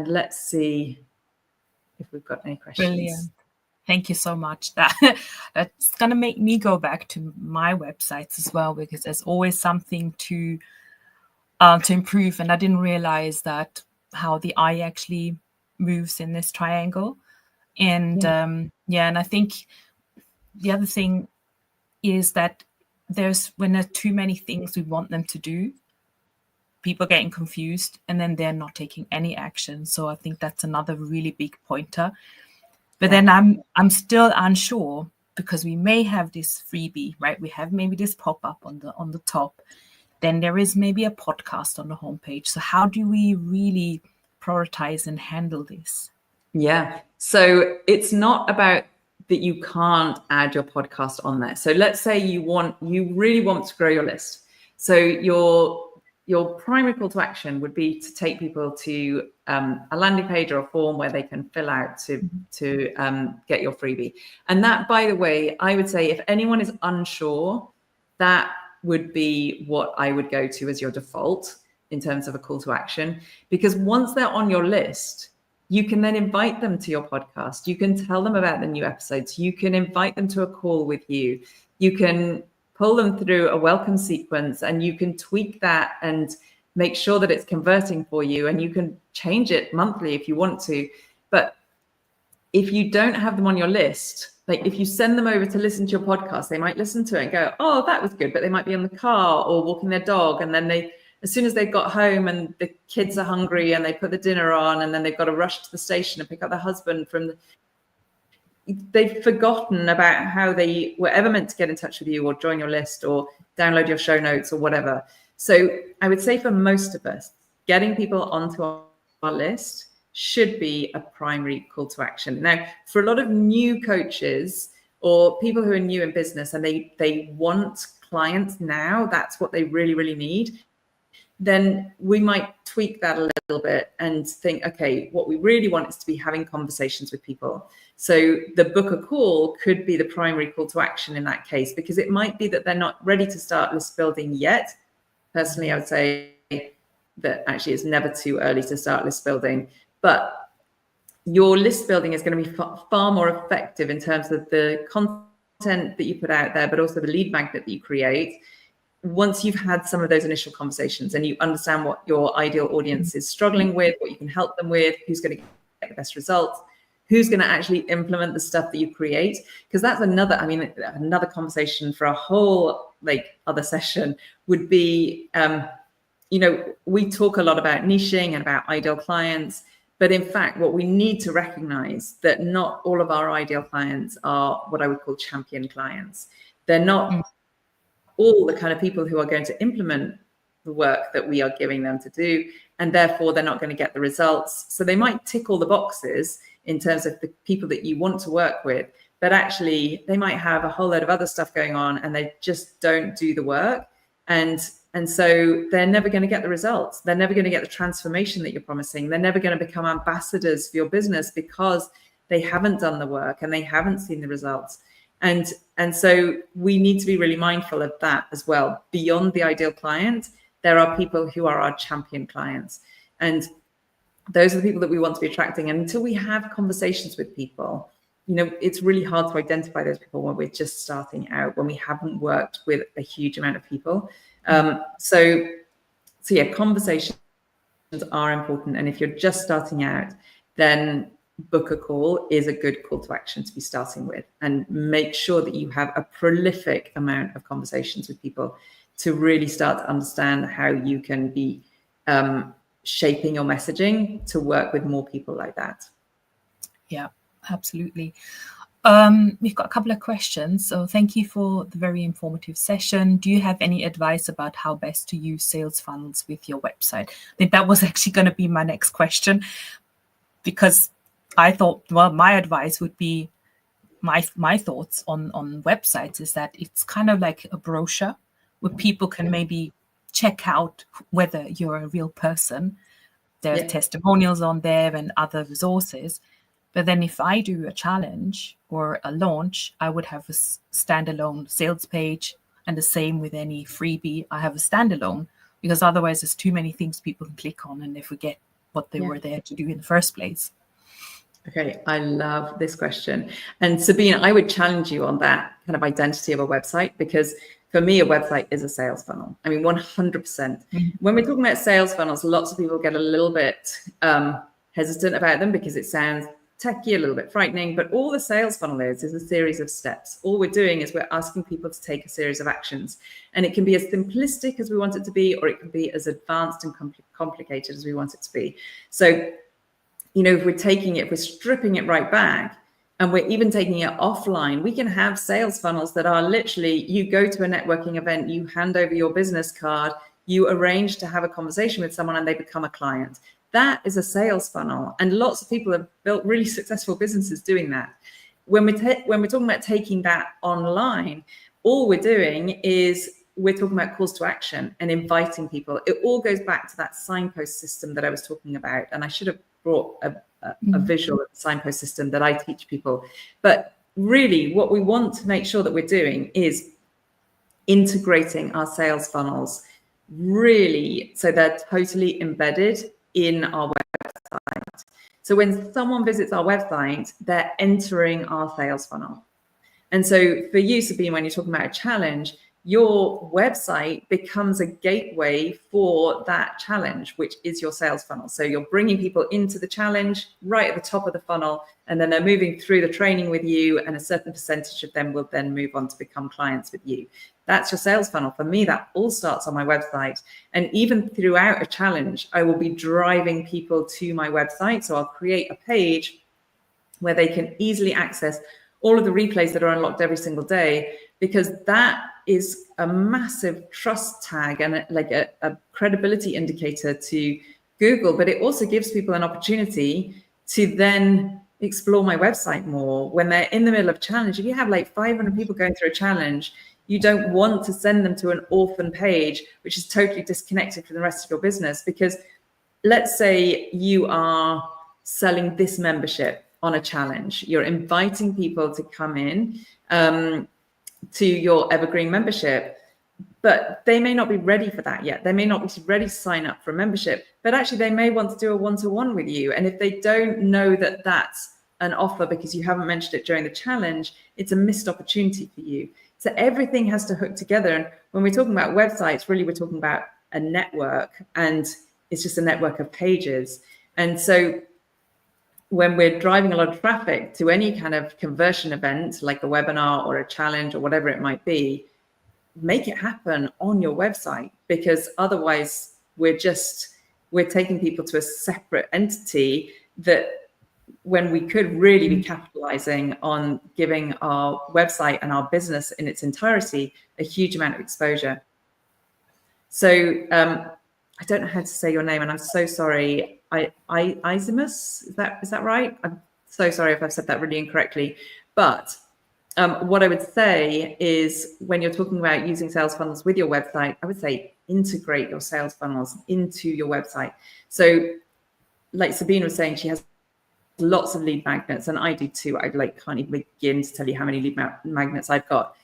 let's see if we've got any questions. Brilliant. Thank you so much. That's going to make me go back to my websites as well, because there's always something to improve. And I didn't realize that how the eye actually moves in this triangle. And and I think the other thing is that when there's too many things we want them to do, people getting confused and then they're not taking any action. So I think that's another really big pointer. But then I'm still unsure, because we may have this freebie, right? We have maybe this pop-up on the top. Then there is maybe a podcast on the homepage. So how do we really prioritize and handle this? Yeah. So it's not about that you can't add your podcast on there. So let's say you really want to grow your list. So your primary call to action would be to take people to a landing page or a form where they can fill out to get your freebie. And that, by the way, I would say if anyone is unsure, that would be what I would go to as your default in terms of a call to action. Because once they're on your list, you can then invite them to your podcast. You can tell them about the new episodes. You can invite them to a call with you. You can pull them through a welcome sequence, and you can tweak that and make sure that it's converting for you. And you can change it monthly if you want to. But if you don't have them on your list, like if you send them over to listen to your podcast, they might listen to it and go, oh, that was good. But they might be in the car or walking their dog. And then as soon as they've got home and the kids are hungry and they put the dinner on, and then they've got to rush to the station and pick up their husband they've forgotten about how they were ever meant to get in touch with you or join your list or download your show notes or whatever. So I would say for most of us, getting people onto our list should be a primary call to action. Now, for a lot of new coaches or people who are new in business and they want clients now, that's what they really, really need, then we might tweak that a little bit and think, okay, what we really want is to be having conversations with people. So the book a call could be the primary call to action in that case, because it might be that they're not ready to start list building yet. Personally, I would say that actually it's never too early to start list building, but your list building is going to be far more effective in terms of the content that you put out there, but also the lead magnet that you create. Once you've had some of those initial conversations and you understand what your ideal audience is struggling with, what you can help them with, who's going to get the best results, who's going to actually implement the stuff that you create, because that's another conversation for a whole other session would be, we talk a lot about niching and about ideal clients, But in fact, what we need to recognize that not all of our ideal clients are what I would call champion clients. They're not all the kind of people who are going to implement the work that we are giving them to do, and therefore they're not going to get the results. So they might tick all the boxes in terms of the people that you want to work with, but actually they might have a whole load of other stuff going on and they just don't do the work. And so they're never going to get the results. They're never going to get the transformation that you're promising. They're never going to become ambassadors for your business because they haven't done the work and they haven't seen the results. And so we need to be really mindful of that as well. Beyond the ideal client, there are people who are our champion clients. And those are the people that we want to be attracting. And until we have conversations with people, you know, it's really hard to identify those people when we're just starting out, when we haven't worked with a huge amount of people. So yeah, conversations are important. And if you're just starting out, then book a call is a good call to action to be starting with, and make sure that you have a prolific amount of conversations with people to really start to understand how you can be shaping your messaging to work with more people like that. Yeah, absolutely. We've got a couple of questions. So thank you for the very informative session. Do you have any advice about how best to use sales funnels with your website? I think that was actually going to be my next question, because I thought, well, my advice would be, my thoughts on websites is that it's kind of like a brochure where people can maybe check out whether you're a real person. There are testimonials on there and other resources. But then if I do a challenge or a launch, I would have a standalone sales page, and the same with any freebie. I have a standalone, because otherwise there's too many things people can click on and they forget what they were there to do in the first place. Okay, I love this question. And Sabine, I would challenge you on that kind of identity of a website, because for me, a website is a sales funnel. I mean, 100%. When we're talking about sales funnels, lots of people get a little bit hesitant about them because it sounds techy, a little bit frightening, but all the sales funnel is a series of steps. All we're doing is we're asking people to take a series of actions, and it can be as simplistic as we want it to be, or it can be as advanced and complicated as we want it to be. So, you know, if we're stripping it right back, and we're even taking it offline, we can have sales funnels that are literally, you go to a networking event, you hand over your business card, you arrange to have a conversation with someone and they become a client. That is a sales funnel. And lots of people have built really successful businesses doing that. When we're talking about taking that online, all we're doing is we're talking about calls to action and inviting people. It all goes back to that signpost system that I was talking about. And I should have brought a visual signpost system that I teach people. But really what we want to make sure that we're doing is integrating our sales funnels really so they're totally embedded in our website. So when someone visits our website, they're entering our sales funnel. And so for you, Sabine, when you're talking about a challenge, your website becomes a gateway for that challenge, which is your sales funnel. So you're bringing people into the challenge right at the top of the funnel, and then they're moving through the training with you, and a certain percentage of them will then move on to become clients with you. That's your sales funnel. For me, that all starts on my website. And even throughout a challenge, I will be driving people to my website. So I'll create a page where they can easily access all of the replays that are unlocked every single day, because that is a massive trust tag and like a credibility indicator to Google. But it also gives people an opportunity to then explore my website more when they're in the middle of a challenge. If you have like 500 people going through a challenge, you don't want to send them to an orphan page, which is totally disconnected from the rest of your business. Because let's say you are selling this membership on a challenge, you're inviting people to come in to your Evergreen membership, but they may not be ready for that yet. They may not be ready to sign up for a membership, but actually they may want to do a one-to-one with you. And if they don't know that that's an offer because you haven't mentioned it during the challenge, it's a missed opportunity for you. So everything has to hook together. And when we're talking about websites, really we're talking about a network, and it's just a network of pages. And so when we're driving a lot of traffic to any kind of conversion event, like a webinar or a challenge or whatever it might be, make it happen on your website, because otherwise we're taking people to a separate entity that when we could really be capitalizing on giving our website and our business in its entirety a huge amount of exposure. So I don't know how to say your name, and I'm so sorry. Isimus, is that right? I'm so sorry if I've said that really incorrectly. But what I would say is, when you're talking about using sales funnels with your website, I would say integrate your sales funnels into your website. So like Sabine was saying, she has lots of lead magnets, and I do too. I can't even begin to tell you how many lead magnets I've got.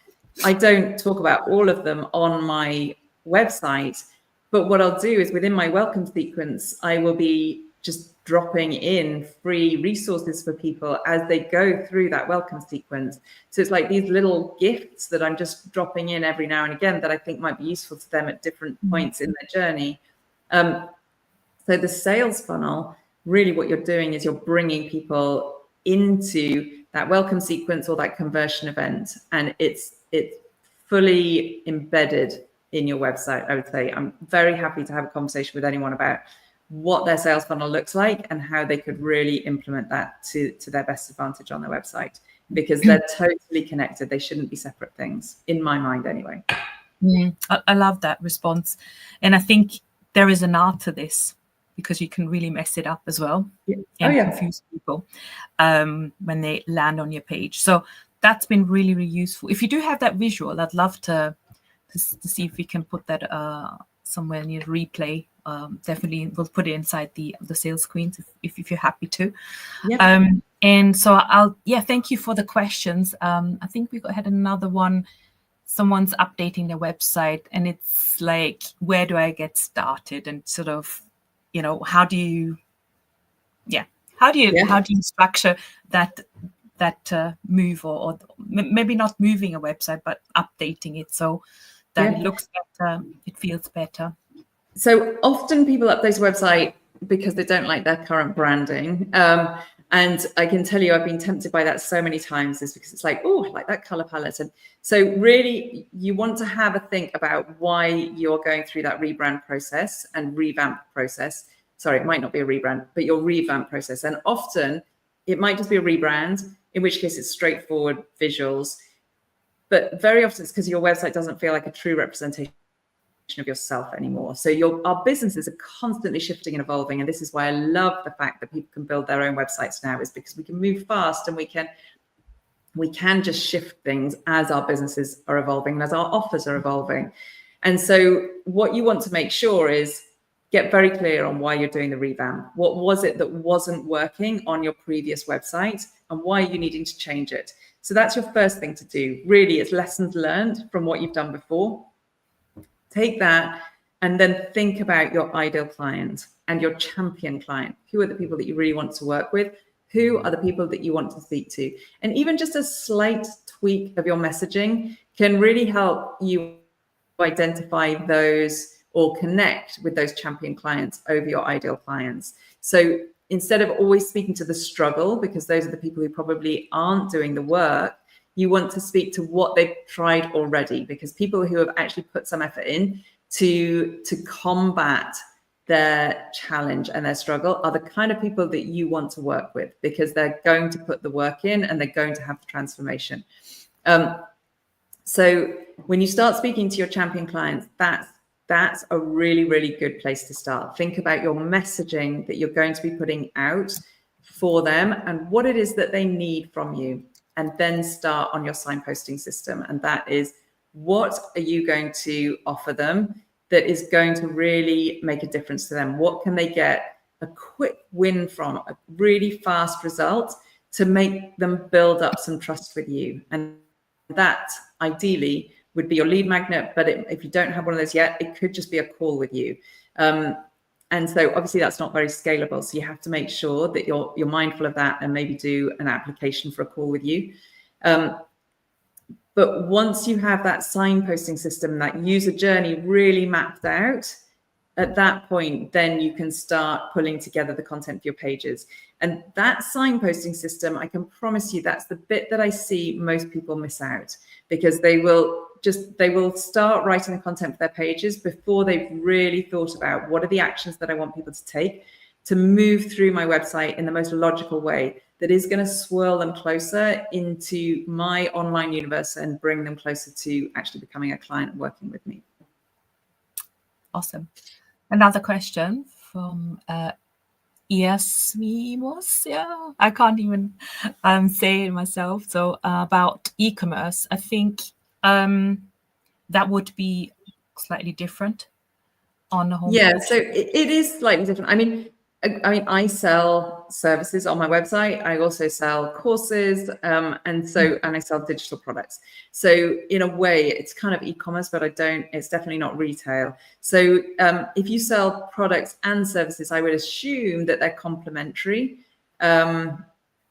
I don't talk about all of them on my website, but what I'll do is, within my welcome sequence, I will be just dropping in free resources for people as they go through that welcome sequence. So it's like these little gifts that I'm just dropping in every now and again that I think might be useful to them at different points in their journey. So the sales funnel, really what you're doing is you're bringing people into that welcome sequence or that conversion event, and it's fully embedded in your website. I would say I'm very happy to have a conversation with anyone about what their sales funnel looks like and how they could really implement that to their best advantage on their website, because they're totally connected. They shouldn't be separate things, in my mind anyway. I love that response. And I think there is an art to this, because you can really mess it up as well and confuse people when they land on your page. So that's been really, really useful. If you do have that visual, I'd love to see if we can put that somewhere near replay. Definitely we'll put it inside the sales screens if you're happy to. And so thank you for the questions. I think we had another one. Someone's updating their website, and it's like, where do I get started? And sort of, how do you structure that move, or maybe not moving a website, but updating it so that it looks better, it feels better. So often people update a website because they don't like their current branding. And I can tell you, I've been tempted by that so many times, is because it's like, oh, I like that color palette. And so really you want to have a think about why you're going through that rebrand process and revamp process. Sorry, it might not be a rebrand, but your revamp process. And often it might just be a rebrand, in which case it's straightforward visuals. But very often it's because your website doesn't feel like a true representation of yourself anymore. So our businesses are constantly shifting and evolving. And this is why I love the fact that people can build their own websites now, is because we can move fast and we can just shift things as our businesses are evolving and as our offers are evolving. And so what you want to make sure is get very clear on why you're doing the revamp. What was it that wasn't working on your previous website, and why are you needing to change it? So that's your first thing to do. Really, it's lessons learned from what you've done before. Take that and then think about your ideal client and your champion client. Who are the people that you really want to work with? Who are the people that you want to speak to? And even just a slight tweak of your messaging can really help you identify those or connect with those champion clients over your ideal clients. So instead of always speaking to the struggle, because those are the people who probably aren't doing the work, you want to speak to what they've tried already, because people who have actually put some effort in to combat their challenge and their struggle are the kind of people that you want to work with, because they're going to put the work in and they're going to have the transformation. So when you start speaking to your champion clients, that's a really, really good place to start. Think about your messaging that you're going to be putting out for them and what it is that they need from you. And then start on your signposting system. And that is, what are you going to offer them that is going to really make a difference to them? What can they get a quick win from, a really fast result to make them build up some trust with you? And that ideally would be your lead magnet. But if you don't have one of those yet, it could just be a call with you. And so obviously that's not very scalable. So you have to make sure that you're mindful of that and maybe do an application for a call with you. But once you have that signposting system, that user journey really mapped out, at that point, then you can start pulling together the content for your pages. And that signposting system, I can promise you, that's the bit that I see most people miss out, because they will start writing the content for their pages before they've really thought about what are the actions that I want people to take, to move through my website in the most logical way that is going to swirl them closer into my online universe and bring them closer to actually becoming a client and working with me. Awesome. Another question from Iasmimos. Yeah, I can't even say it myself. So about e-commerce, I think that would be slightly different on the homepage. Yeah, so it is slightly different. I mean, I sell services on my website. I also sell courses, and I sell digital products. So in a way, it's kind of e-commerce, but it's definitely not retail. So if you sell products and services, I would assume that they're complementary. Do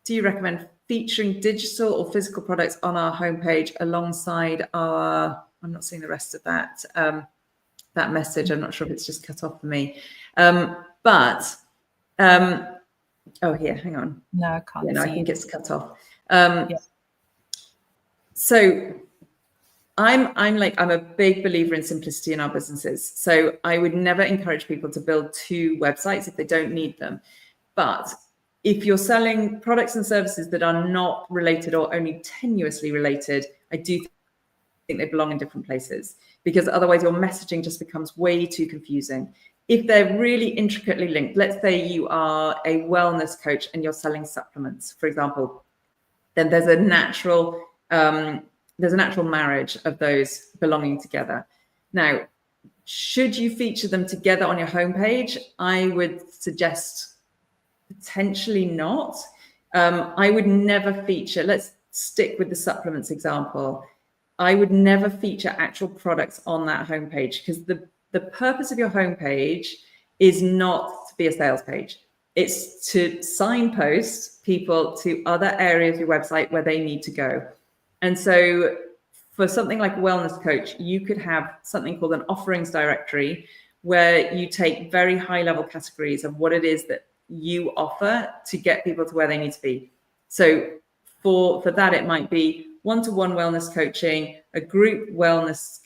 you recommend featuring digital or physical products on our homepage alongside our? I'm not seeing the rest of that. That message. I'm not sure if it's just cut off for me. Oh, here, hang on. No, I can't see. I think it's cut off. So I'm a big believer in simplicity in our businesses. So I would never encourage people to build 2 websites if they don't need them. But if you're selling products and services that are not related or only tenuously related, I do think they belong in different places, because otherwise your messaging just becomes way too confusing. If they're really intricately linked, let's say you are a wellness coach and you're selling supplements, for example, then there's a natural marriage of those belonging together. Now, should you feature them together on your homepage? I would suggest potentially not. I would never feature, let's stick with the supplements example. I would never feature actual products on that homepage, because the purpose of your homepage is not to be a sales page. It's to signpost people to other areas of your website where they need to go. And so for something like Wellness Coach, you could have something called an offerings directory, where you take very high level categories of what it is that you offer to get people to where they need to be. So for that, it might be one-to-one wellness coaching, a group wellness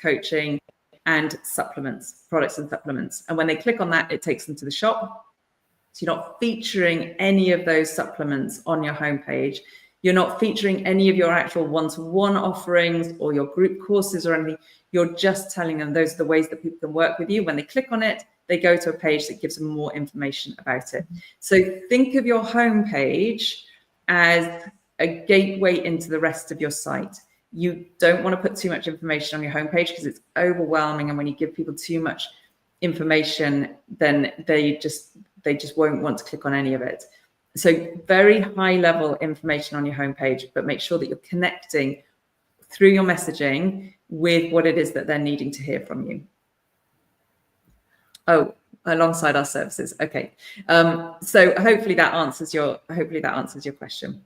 coaching, and supplements, products and supplements. And when they click on that, it takes them to the shop. So you're not featuring any of those supplements on your homepage. You're not featuring any of your actual one-to-one offerings or your group courses or anything. You're just telling them those are the ways that people can work with you. When they click on it, they go to a page that gives them more information about it. So think of your homepage as a gateway into the rest of your site. You don't want to put too much information on your homepage because it's overwhelming, and when you give people too much information, then they just won't want to click on any of it. So very high level information on your homepage, but make sure that you're connecting through your messaging with what it is that they're needing to hear from you. Oh, alongside our services. Okay. So hopefully that answers your question.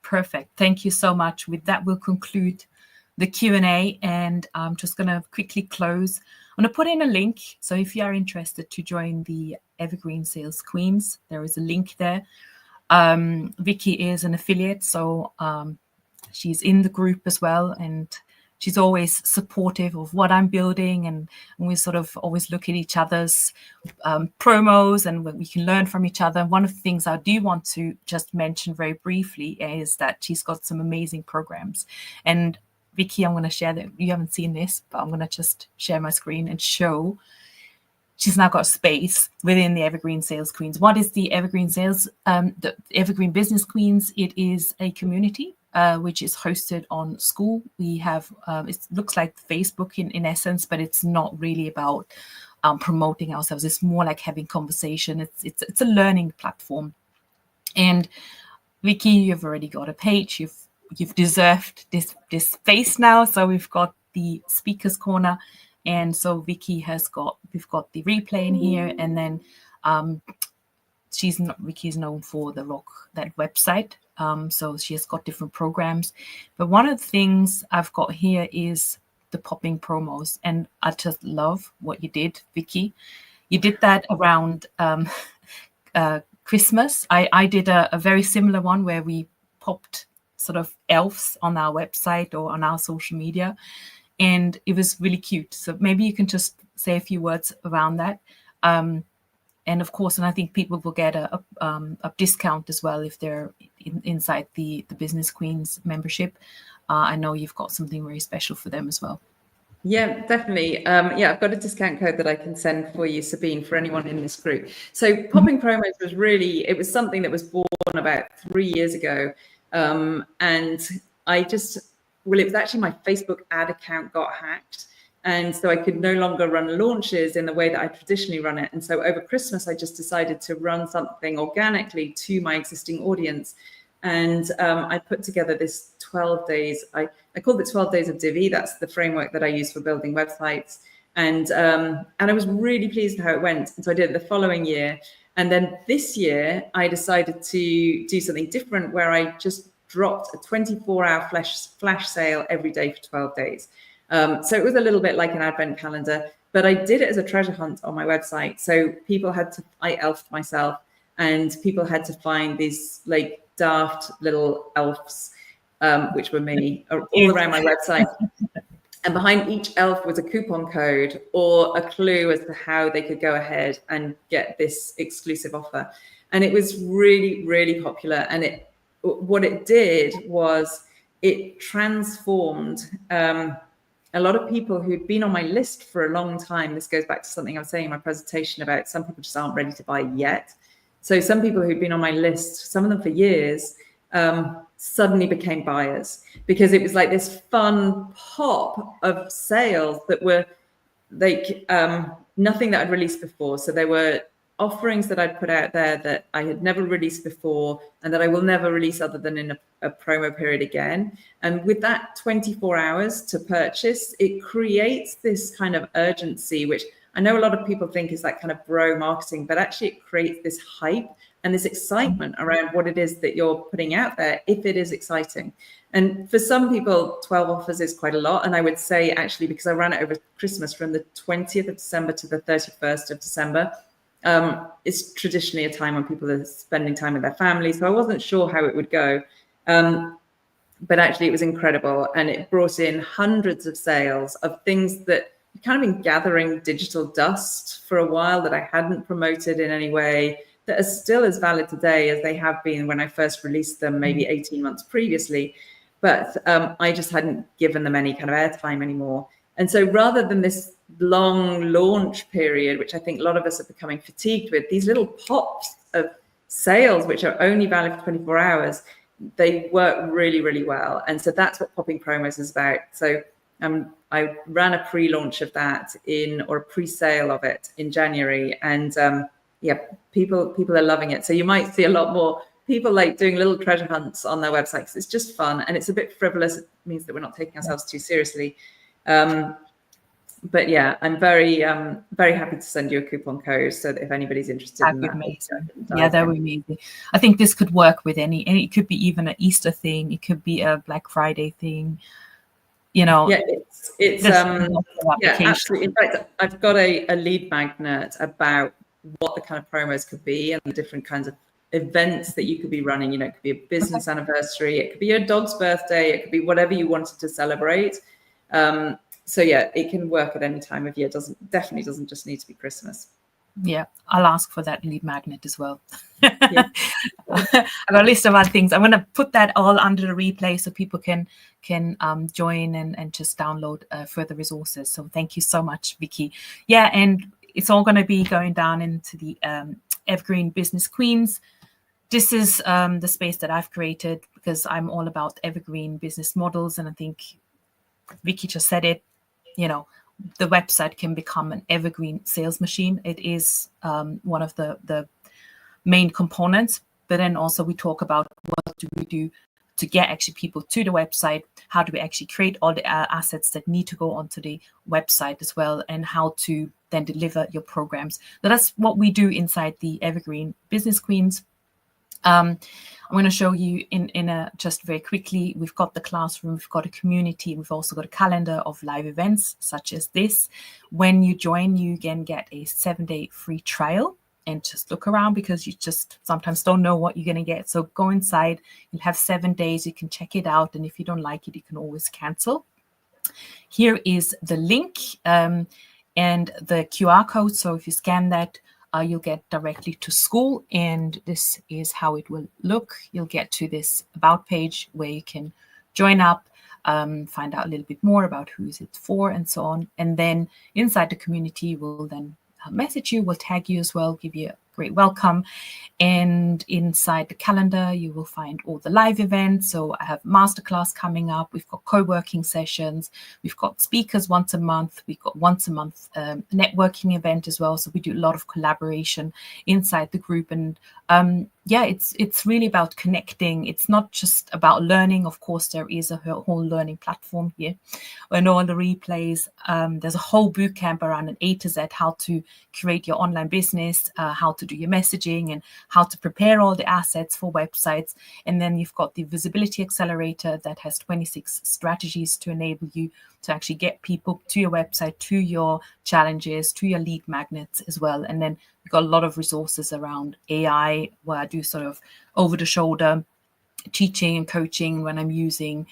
Perfect. Thank you so much. With that, we'll conclude the Q&A, and I'm just going to quickly close. I'm going to put in a link. So if you are interested to join the Evergreen Sales Queens, there is a link there. Vicky is an affiliate, so she's in the group as well, and she's always supportive of what I'm building, and we sort of always look at each other's promos and what we can learn from each other. One of the things I do want to just mention very briefly is that she's got some amazing programs. And Vicky, I'm going to share that. You haven't seen this, but I'm going to just share my screen and show. She's now got space within the Evergreen Sales Queens. What is the Evergreen Sales, the Evergreen Business Queens? It is a community which is hosted on School. We have, it looks like Facebook in essence, but it's not really about promoting ourselves. It's more like having conversation. It's a learning platform. And Vicky, you've already got a page. You've deserved this space now. So we've got the speakers corner. And so Vicky we've got the replay in here, and then Vicky's known for that website. So she has got different programs. But one of the things I've got here is the popping promos. And I just love what you did, Vicky. You did that around Christmas. I did a very similar one where we popped sort of elves on our website or on our social media. And it was really cute. So maybe you can just say a few words around that. And of course, and I think people will get a discount as well if they're inside the Business Queens membership. I know you've got something very special for them as well. Yeah, definitely. Yeah, I've got a discount code that I can send for you, Sabine, for anyone in this group. So popping promos was really, it was something that was born about 3 years ago. And I just, well, it was actually my Facebook ad account got hacked. And so I could no longer run launches in the way that I traditionally run it. And so over Christmas, I just decided to run something organically to my existing audience. And I put together this 12 days. I called it 12 days of Divi. That's the framework that I use for building websites. And I was really pleased with how it went. And so I did it the following year. And then this year, I decided to do something different where I just dropped a 24-hour flash sale every day for 12 days. So it was a little bit like an advent calendar, but I did it as a treasure hunt on my website. So people had to, I elfed myself, and people had to find these like daft little elves, which were me, all around my website. And behind each elf was a coupon code or a clue as to how they could go ahead and get this exclusive offer. And it was really, really popular. And what it did was it transformed a lot of people who'd been on my list for a long time. This goes back to something I was saying in my presentation about some people just aren't ready to buy yet. So some people who'd been on my list, some of them for years, suddenly became buyers because it was like this fun pop of sales that were like nothing that I'd released before. So there were offerings that I'd put out there that I had never released before and that I will never release other than in a promo period again. And with that 24 hours to purchase, it creates this kind of urgency, which I know a lot of people think is that kind of bro marketing, but actually it creates this hype and this excitement around what it is that you're putting out there, if it is exciting. And for some people, 12 offers is quite a lot. And I would say actually, because I ran it over Christmas from the 20th of December to the 31st of December, it's traditionally a time when people are spending time with their family. So I wasn't sure how it would go. But actually it was incredible. And it brought in hundreds of sales of things that kind of been gathering digital dust for a while that I hadn't promoted in any way, that are still as valid today as they have been when I first released them maybe 18 months previously. But I just hadn't given them any kind of airtime anymore. And so rather than this long launch period, which I think a lot of us are becoming fatigued with, these little pops of sales, which are only valid for 24 hours, they work really, really well. And so that's what popping promos is about. So I ran a pre-launch of that or a pre-sale of it in January. And yeah, people are loving it. So you might see a lot more people like doing little treasure hunts on their websites. It's just fun and it's a bit frivolous. It means that we're not taking ourselves too seriously. But yeah, I'm very happy to send you a coupon code so that if anybody's interested in that. Amazing. Yeah, that would be amazing. I think this could work with any, it could be even an Easter thing. It could be a Black Friday thing. You know, yeah, it's yeah, absolutely. In fact, I've got a lead magnet about what the kind of promos could be and the different kinds of events that you could be running. You know, it could be a business anniversary, it could be your dog's birthday, it could be whatever you wanted to celebrate. So yeah, it can work at any time of year. Definitely doesn't just need to be Christmas. Yeah, I'll ask for that lead magnet as well. Yeah. I've got a list of other things. I'm going to put that all under the replay so people can join and just download further resources. So thank you so much, Vicky. Yeah, and it's all going to be going down into the Evergreen Business Queens. This is the space that I've created because I'm all about evergreen business models. And I think Vicky just said it, you know, the website can become an evergreen sales machine. It is one of the main components, but then also we talk about what do we do to get actually people to the website, how do we actually create all the assets that need to go onto the website as well, and how to then deliver your programs. So that's what we do inside the Evergreen Business Queens. I'm going to show you in a just very quickly. We've got the classroom, we've got a community, we've also got a calendar of live events such as this. When you join, you can get a 7-day free trial and just look around because you just sometimes don't know what you're going to get. So go inside, you'll have 7 days, you can check it out. And if you don't like it, you can always cancel. Here is the link and the QR code. So if you scan that, you'll get directly to school, and this is how it will look. You'll get to this about page where you can join up, find out a little bit more about who is it for and so on. And then inside the community, we'll then message you, we'll tag you as well, give you a great welcome. And inside the calendar, you will find all the live events. So I have masterclass coming up. We've got co-working sessions. We've got speakers once a month. We've got once a month networking event as well. So we do a lot of collaboration inside the group. And yeah, it's really about connecting. It's not just about learning. Of course, there is a whole learning platform here and all the replays. There's a whole boot camp around an A to Z, how to create your online business, how to do your messaging, and how to prepare all the assets for websites. And then you've got the Visibility Accelerator that has 26 strategies to enable you to actually get people to your website, to your challenges, to your lead magnets as well. And then we've got a lot of resources around AI, where I do sort of over-the-shoulder teaching and coaching when I'm using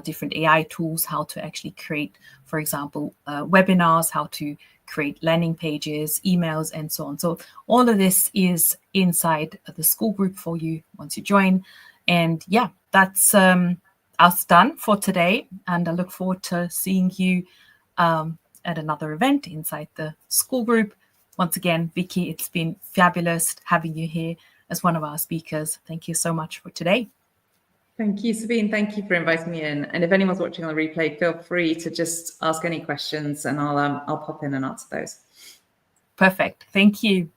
different AI tools, how to actually create, for example, webinars, how to create landing pages, emails, and so on. So all of this is inside the school group for you once you join. And yeah, that's us done for today. And I look forward to seeing you at another event inside the school group. Once again, Vicky, it's been fabulous having you here as one of our speakers. Thank you so much for today. Thank you, Sabine. Thank you for inviting me in. And if anyone's watching on the replay, feel free to just ask any questions, and I'll pop in and answer those. Perfect. Thank you.